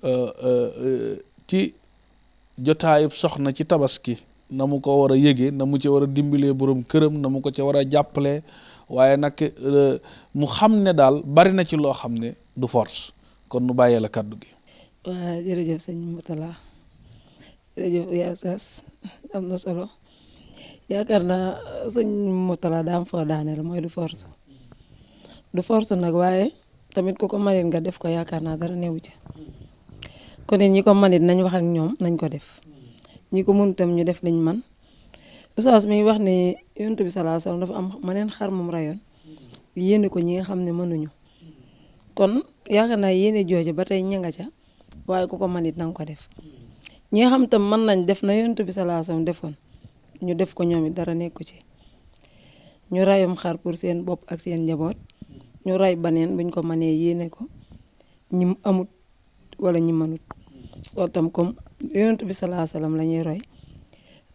jotaayub soxna ci tabaski na mu ko war a yëgee na mu ci war a dimbalee borom këram na mu ko ci war a jàppalee waaye nag mu xam ne daal bari na ci loo xam ne du force kon nu bàyyee la kàddu gi. waaw jërëjëf sëñ Mourtala jërëjëf yaa Oustaz am na solo yaakaar naa sëñ Mourtala daa am foo daane la mooy du force nag waaye tamit ku ko manit nga def ko yaakaar naa dara newu ci kon it ñi ko manit nañ wax ak ñoom nañ ko def ñi ko mun tam ñu def liñ man Oustaz mi wax ne Yonent bi sallallahu alayhi wasallam dafa am maneen xar moom rayoon yéene ko ñi nga xam ne mënuñu kon yaakaar naa yéene jooju ba tey ña nga ca waaye ku ko manit na nga ko def ñi nga xam tam mën nañ def na Yonent bi sallallahu alayhi wasallam defoon ñu def ko ñoom it dara nekku ci ñu rayum xar pour seen bopp ak seen njaboot ñu ray baneen buñ ko mënee yéene ko ñi amut wala ñi mënut loolu tam comme Yonent bi sallallahu alayhi wasallam la ñuy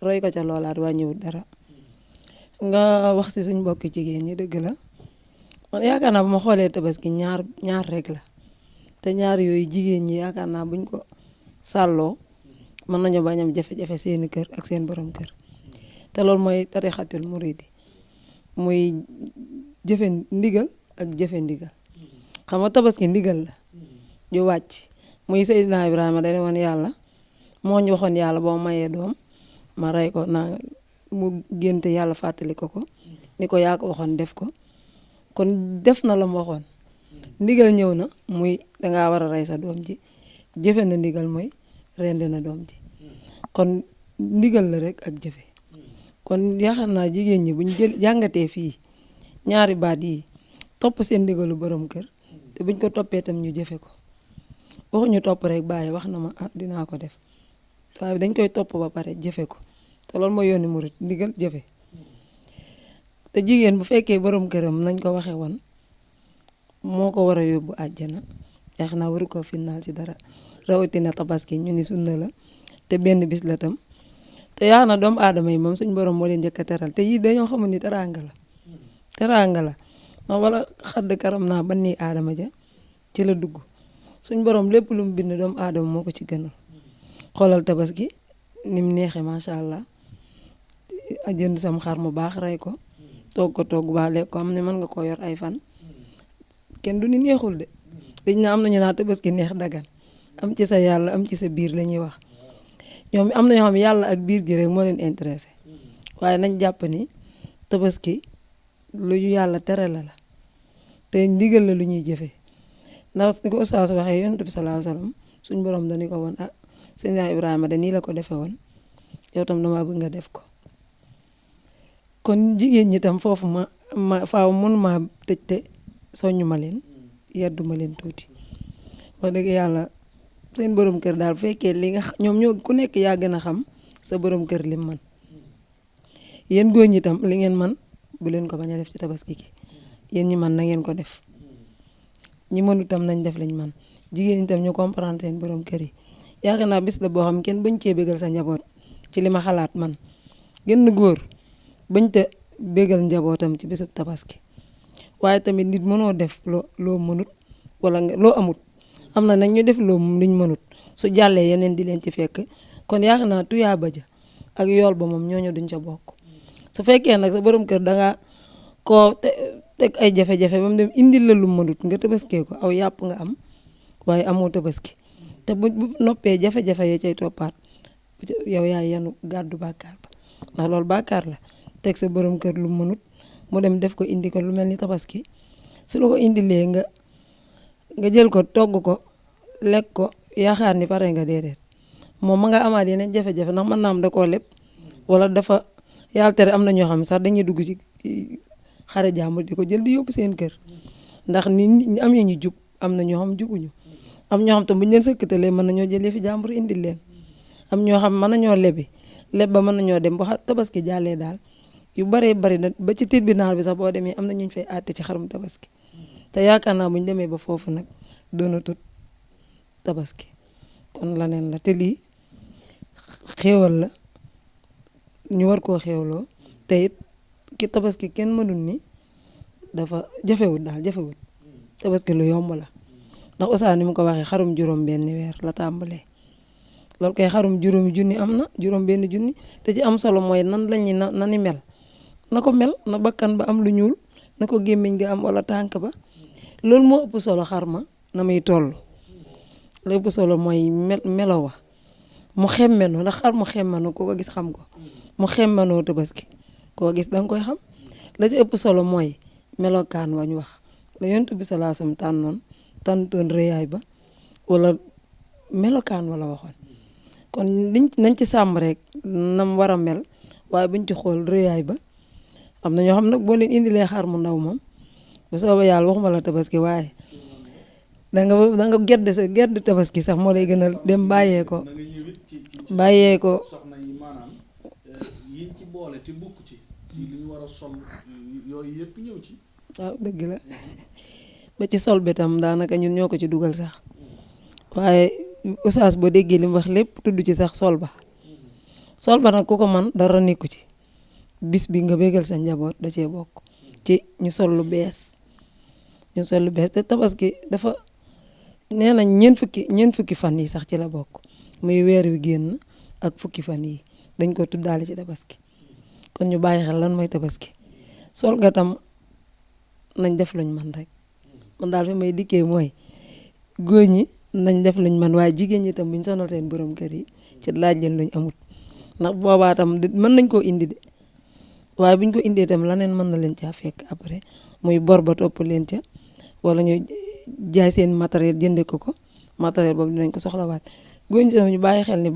roy ko ca loolaat wàññiwut dara nga wax si suñ mbokki jigéen ñi dëgg la man yaakaar naa bu ma xoolee tabaski ñaar rek la te ñaar yooyu jigéen ñi yaakaar naa buñ ko sàlloo mën nañu bañ am jafe-jafe seeni kër ak seen borom kër te loolu mooy tarixatul muridi muy jëfe ndigal ak jëfe ndigal xam nga tabaski ndigal la ju wàcc muy Seydina Ibrahima da woon yàlla moo ñu waxoon yàlla boo mayee doom ma rey ko naa mu génte yàlla fàttali ko ni ko yaa ko waxoon def ko kon def na la mu waxoon ndigal ñëw na muy dangaa war a rey sa doom ji jëfe na ndigal mooy rendi na doom ji kon ndigal la rek ak jëfe kon yaakaar naa jigéen ñi buñ jàngatee fii ñaari baat yi topp seen ndigalu borom kër te buñ ko toppee tam ñu jëfe ko waxuñu topp rek bàyyi wax na ma dinaa ko def waaye dañ koy topp ba pare jëfe ko te loolu mooy yooni murit ndigal jëfe te jigéen bu fekkee borom këram nañ ko waxee woon moo ko war a yóbbu àjjana yaakaar naa waru ko finnaal ci dara rawatina tabaski ñu ni sunna la te benn bis la tam te yaakaar naa doomu aadama yi moom suñ borom moo leen njëkk a teral te yii dañoo xamul ni teraanga la ndax wala xadd karam naa ban nii aadama ja ci la dugg suñ borom lépp lu mu bind doomu aadama moo ko ci gënal xoolal tabaski ni mu neexee macha allah jënd sam xar mu baax rey ko togg baax lekk ko am ne mën nga koo yor ay fan kenn du ni neexul de dañ na am nañu naa tabaski neex dagan am ci sa yàlla am ci sa biir la ñuy wax ñoom am na ñoo xam yàlla ak biir gi rek moo leen intéressé waaye nañ jàpp ni tabaski lu ñu yàlla tere la te ndigal la lu ñuy jëfee ndax ni ko Oustaz waxee Yonent bi sallallahu alayhi wasallam suñ borom dañu ko woon Seydina Ibrahima de nii la ko defee woon yow tam dama bëgg nga def ko kon jigéen ñi tam foofu ma faaw mënuma tëj te soññu ma leen yeddu ma leen tuuti wax dëgg yàlla seen borom kër daal bu fekkee li nga ñoom ñoo ku nekk yaa gën a xam sa borom kër lim man yéen góor ñi tam li ngeen man bu leen ko bañ a def ci tabaski gi yéen ñi man na ngeen ko def ñi mënu tam nañ def lañ man jigéen ñi tam ñu comprendre seen borom kër yi yaakaar naa bis la boo xam kenn bañ cee bégal sa njaboot ci li ma xalaat man genn góor bañ te bégal njabootam ci bisub tabaski waaye tamit nit mënoo def loo mënut wala loo amut am na nag ñu def loo luñ mënut su jàllee yeneen di leen ci fekk kon yaakaar naa tuyaaba ja ak yool ba moom ñooñu duñ ca bokk su fekkee nag sa borom kër dangaa koo teg ay jafe-jafe ba mu dem indil la lu mënut nga tabaskee ko aw yàpp nga am waaye amoo tabaski te bu noppee jafe-jafe ya cay toppaat yow yaay yanu gàddu bàkkaar ba ndax loolu bàkkaar la teg sa borom kër lu mënut mu dem def ko indi ko lu mel ni tabaski su la ko indilee nga jël ko togg ko lekk ko yaakaar ni pare nga déedéet moom ma nga amaat yeneen jafe-jafe ndax mën naa am da koo leb wala dafa yàlla tere am na ñoo xam sax dañuy dugg ci xare jàmbur di ko jël di yóbbu seen kër ndax ni am ñu jub am na ñoo xam jubuñu am ñoo xam tam bu ñu leen sëkkatalee mën nañoo jëlee fi jàmbur indil leen am ñoo xam mën nañoo lebi leb ba mën nañoo dem ba tabaski jàllee daal yu baree bari na ba ci tribunal bi sax boo demee am na ñu fay àtte ci xarum tabaski te yaakaar naa bu ñu demee ba foofu nag doonatut tabaski kon laneen la te lii xéewal la ñu war koo xéewloo te it ki tabaski kenn mënul ni dafa jafewut daal jafewut tabaski lu yomb la ndax Oustaz ni mu ko waxee xarum juróom benn weer la tàmbalee loolu kay xarum juróomi junni am na juróom benn junni te ci am solo mooy nan lañuy na ni mel na ko mel na bakkan ba am lu ñuul na ko gémmiñ nga am wala tànk ba loolu moo ëpp solo xar ma na muy toll la ëpp solo mooy melo wa mu xemmenoo ndax xar mu xemmenoo koo ko gis xam ko mu xemmenoo tabaski koo gis danga koy xam la ci ëpp solo mooy melokaan wañ wax la yonent bi salaasam tànnoon rëyaay ba wala melokaan wala waxoon kon nañ ci sàmm rek nam war a mel waaye buñ ci xool rëyaay ba am na ñoo xam nag boo leen indilee xar mu ndaw moom bu soobee yàlla waxuma la tabaski waaye danga gedd tabaski sax moo lay gën a dem bàyyee ko soxna yi maanaam yiñ ci boole te bukk ci li ñu war a sol yooyu yëpp ñëw ci waaw dëgg la ba ci sol bi tam daanaka ñun ñoo ko ci dugal sax waaye Oustaz boo déggee li mu wax lépp tudd ci sax sol ba nag ku ko man dara nekku ci bis bi nga bégal sa njaboot da cee bokk ci ñu sol lu bees te tabaski dafa nee na ñeent fukki fan yi sax ci la bokk muy weer wi génn ak fukki fan yi dañ ko tuddaale ci tabaski kon ñu bàyyi xel lan mooy tabaski sol ga tam nañ def luñ man rek man daal fi may dikkee mooy góor ñi nañ def luñ man waaye jigéen ñi tam buñ sonal seen borom kër yi ci laaj leen luñ amut ndax boobaa tam mën nañ koo indi de waaye buñ ko indee tam laneen mën na leen caa fekk après muy bor ba topp leen ca wala ñu jaay seen matériel jënde ko matériel boobu dinañ ko soxlawaat góor ñi tam ñu bàyyi xel ni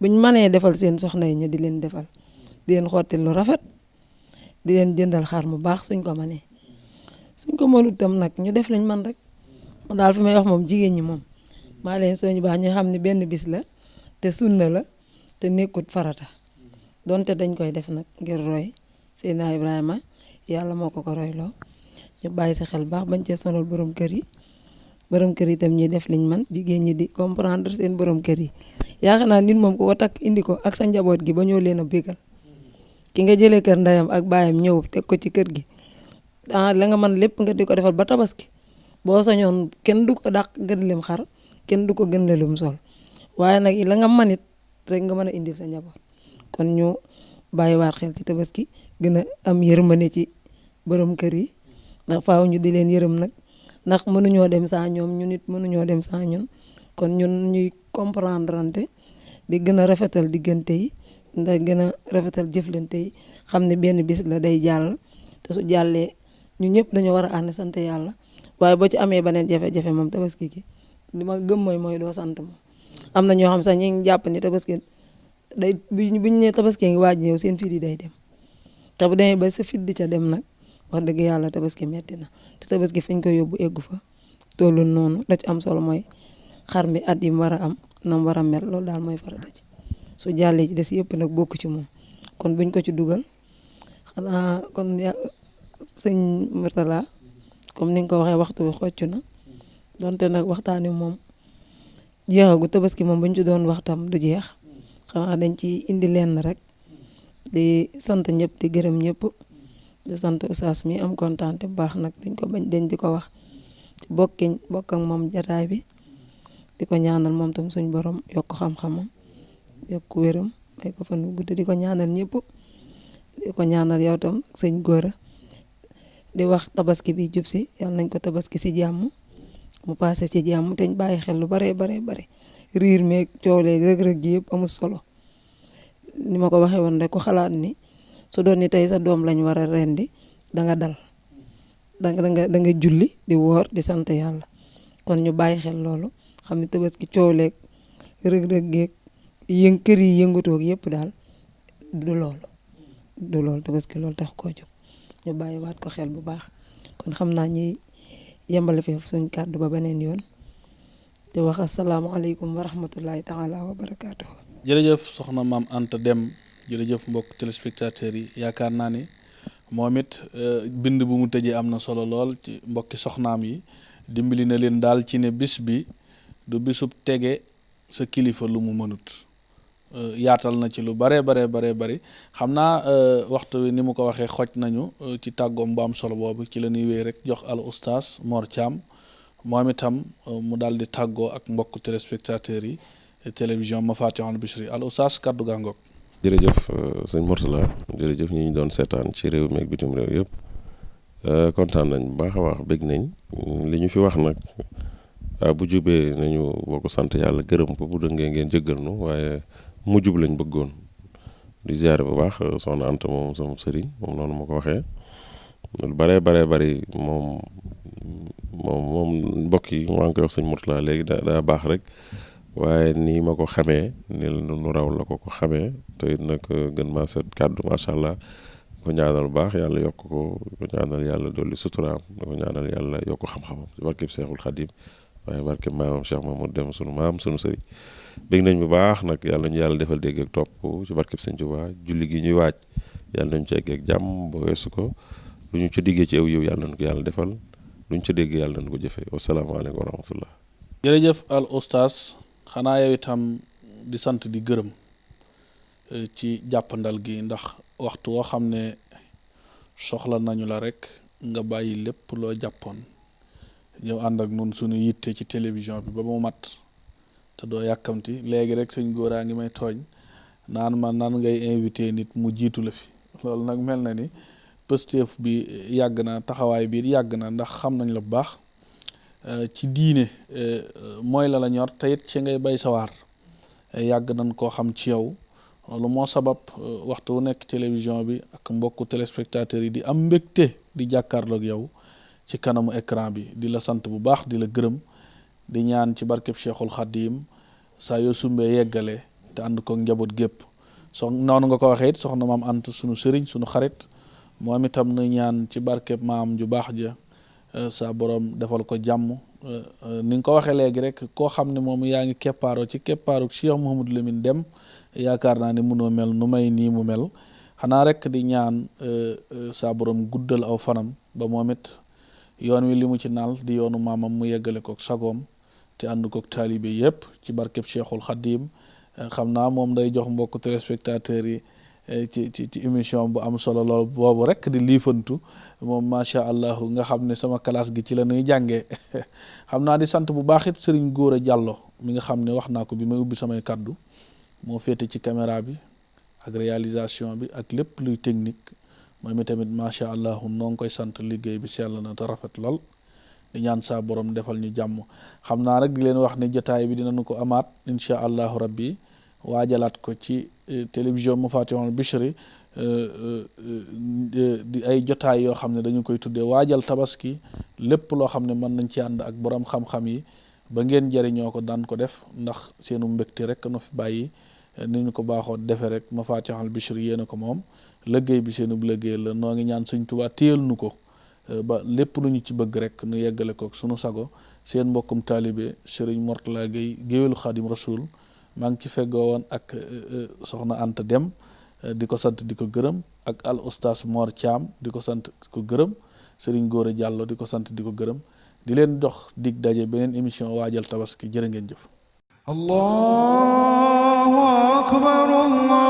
buñ mënee defal seen soxna yi ñu di leen defal di leen xottil lu rafet di leen jëndal xar mu baax suñ ko mënee suñ ko mënut tam nag ñu def lañ man rek man daal fi may wax moom jigéen ñi moom maa leen soo ñu baax ñu xam ne benn bis la te sunna la te nekkut farata donte dañ koy def nag ngir roy Seydina Ibrahima yàlla moo ko royloo ñu bàyyi si xel baax bañ cee sonal borom kër yi tam ñuy def liñ man jigéen ñi di comprendre seen borom kër yi yaakaar naa nit moom ku ko takk indi ko ak sa njaboot gi ba ñoo leen a bégal ki nga jëlee kër ndeyam ak baayam ñëw teg ko ci kër gi la nga mën lépp nga di ko defal ba tabaski boo sañoon kenn du ko dàq gën lim xar kenn du ko gën lum sol waaye nag la nga manit rek nga mën a indil sa njaboot kon ñu bàyyiwaat xel ci tabaski gën a am yërmande ci borom kër yi ndax faaw ñu di leen yërëm nag ndax mënuñoo dem saa ñoom ñu nit mënuñoo dem saa ñun kon ñun ñuy comprendre ante di gën a rafetal diggante yi ndax gën a rafetal jëflante yi xam ne benn bis la day jàll te su jàllee ñu ñëpp dañoo war a ànd sant yàlla waaye boo ci amee beneen jafe-jafe moom tabaski gi li ma gëm mooy doo sant moom am na ñoo xam sax ñi ngi jàpp ni tabaski day buñ ne tabaski ngi waaj ñëw seen fit yi day dem te bu demee ba sa fit di ca dem nag wax dëgg yàlla tabaski metti na te tabaski fañ koy yóbbu eggu fa tollu noonu la ci am solo mooy xar mi at yi mu war a am na mu war a mel loolu daal mooy farata ci su jàllee ci des yëpp nag bokku ci moom kon buñ ko ci dugal xanaa kon sëñ Murtala comme ni nga ko waxee waxtu bi xocc na donte nag waxtaani moom jeexagu tabaski moom buñ ci doon waxtam du jeex xanaa dañ ci indi lenn rek di sant ñëpp di gërëm ñëpp di sant Oustaz mi am kontaan bu baax nag duñ ko bañ dañ di ko wax bokk ak moom jataay bi di ko ñaanal moom tam suñ borom yokk xam-xamam yokk wéram may ko fan gudd di ko ñaanal ñëpp di ko ñaanal yow tam ak sëñ Gora di wax tabaski bi jub si yal nañ ko tabaski si jàmm mu paase ci jàmm te ñu bàyyi xel lu bare riir meeg coolee rëg-rëg ji yëpp amul solo ni ma ko waxee woon rek ku xalaat ni su doon ni tey sa doom lañ war a rendi da nga dal da nga julli di woor di sant yàlla kon ñu bàyyi xel loolu xam ne tabaski cooleeg rëg-rëg geeg kër yi yëngatoog yëpp daal du loolu tabaski loolu tax koo jóg ñu bàyyi waat ko xel bu baax kon xam naa ñuy yembale fi suñ kàddu ba beneen yoon te wax asalaamaaleykum wa rahmatullahi taala wa barakaatu. jërëjëf soxna maam Anta Deme jërëjëf mbokk téléspectateurs yi yaakaar naa ni moom it bind bu mu tëjee am na solo lool ci mbokki soxnaam yi dimbali na leen daal ci ne bis bi du bisub tege sa kilifa lu mu mënut yaatal na ci lu bari xam naa waxtu wi ni mu ko waxee xoj nañu ci tàggoom bu am solo boobu ci la ñuy wéy rek jox al oustaz Mor Thiam moom itam mu daal di tàggoo ak mbokk téléspectateurs yi télévision Mafatihul Bichri al oustaz kaddu gaa ngoog. jërëjëf sëñ Mourtala jërëjëf ñi ñu doon seetaan ci réew mi ak bitim réew yëpp kontaan nañ bu baax a baax bég nañ li ñu fi wax nag bu jubee nañu boo ko sant yàlla gërëm ko bu dëngee ngeen jëggal nu waaye mu jub lañ bëggoon di ziare bu baax soxna Anta moom sama sëriñ moom noonu ma ko waxee lu bari moom mbokk yi maa ngi koy wax sëñ Mourtala léegi daa baax rek waaye nii ma ko xamee ni nu raw la ko xamee te it nag gën maa set kàddu macha allah ko ñaanal bu baax yàlla yokk ko ñaanal yàlla dolli suturaam ko ñaanal yàlla yokk xam-xamam ci barkeb Seexul Xadim waaye barkeb maamam Cheikh Mamadou Deme sunu maam sunu sëriñ bég nañ bu baax nag yàlla ñu yàlla defal dégg ak topp ci barkeb Sëñ Tuubaa julli gi ñuy waaj yàlla nañu ci egg ak jàmm ba weesu ko lu ñu ci diggee ci aw yiw yàlla nañu ko yàlla defal lu ñu ci dégg yàlla nañu ko jëfee wasalaamaaleykum wa rahmatullah. jërëjëf al oustaz xanaa yow itam di sant di gërëm ci jàppandal gi ndax waxtu woo xam ne soxla nañu la rek nga bàyyi lépp loo jàppoon ñëw ànd ak nun suñu yitte ci télévision bi ba mu mat te doo yàkkamti léegi rek sëñ Góoraa ngi may tooñ naan ma nan ngay invité nit mu jiitu la fi loolu nag mel na ni pësteef bi yàgg na taxawaay bi yàgg na ndax xam nañ la bu baax ci diine mooy la ñor te it ci ngay bay sawaar yàgg nañ koo xam ci yow loolu moo sabab waxtu wu nekk télévision bi ak mbokku téléspectateurs yi di am mbégte di jàkkaarloog yow ci kanamu écran bi di la sant bu baax di la gërëm di ñaan ci barkeb Cheikhul Khadim saa yoo sumbee yeggale te ànd ko njaboot gépp noonu nga ko waxee it soxna maam Anta sunu sëriñ sunu xarit moom itam nu ñaan ci barkeb maam ju baax ja sa borom defal ko jàmm ni nga ko waxee léegi rek koo xam ne moom yaa ngi keppaaroo ci keppaaru Cheikh Mouhamadou Lamine Deme yaakaar naa ne mënoo mel nu may nii mu mel xanaa rek di ñaan sa borom guddal aw fanam ba moom it yoon wi li mu ci naal di yoonu maamam mu yeggale kook sagoom te ànd kook taalibe yépp ci barkeb Cheikhul Khadim xam naa moom day jox mbokk téléspectateurs yi ci émission bu am solo lool boobu rek di liifantu moom macha allah nga xam ne sama classe gi ci la ñuy jàngee xam naa di sant bu baax it Serigne Gora Diallo mi nga xam ne wax naa ko bi may ubbi samay kaddu moo féete ci caméra bi ak réalisation bi ak lépp luy technique moom itamit macha allah noo ngi koy sant liggéey bi sell na te rafet lool di ñaan saa borom defal ñu jàmm xam naa rek di leen wax ne jotaay bi dinañu ko amaat incha allahu rabbi waajalaat ko ci télévision Mafatihul Bichri di ay jotaay yoo xam ne dañu koy tuddee waajal tabaski lépp loo xam ne mën nañ ci ànd ak borom xam-xam yi ba ngeen jëriñoo ko daan ko def ndax seenu mbégte rek no fi bàyyi ni ñu ko baaxoo defee rek Mafatihul Bichri yéena ko moom liggéey bi seenu liggéey la noo ngi ñaan Sëñ Tuubaa téyal nu ko ba lépp lu ñu ci bëgg rek nu yeggale ko sunu sago seen mbokkum taalibe Serigne Mourtala Gueye géwélu Xaadim Rasul maa ngi ci feggoo woon ak soxna Anta Deme di ko sant di ko gërëm ak al oustaz Mor Thiam di ko sant di ko gërëm Serigne Gora Diallo di ko sant di ko gërëm di leen dox dig daje beneen émission waajal tabaski jërë ngeen jëf. Allahu akbar.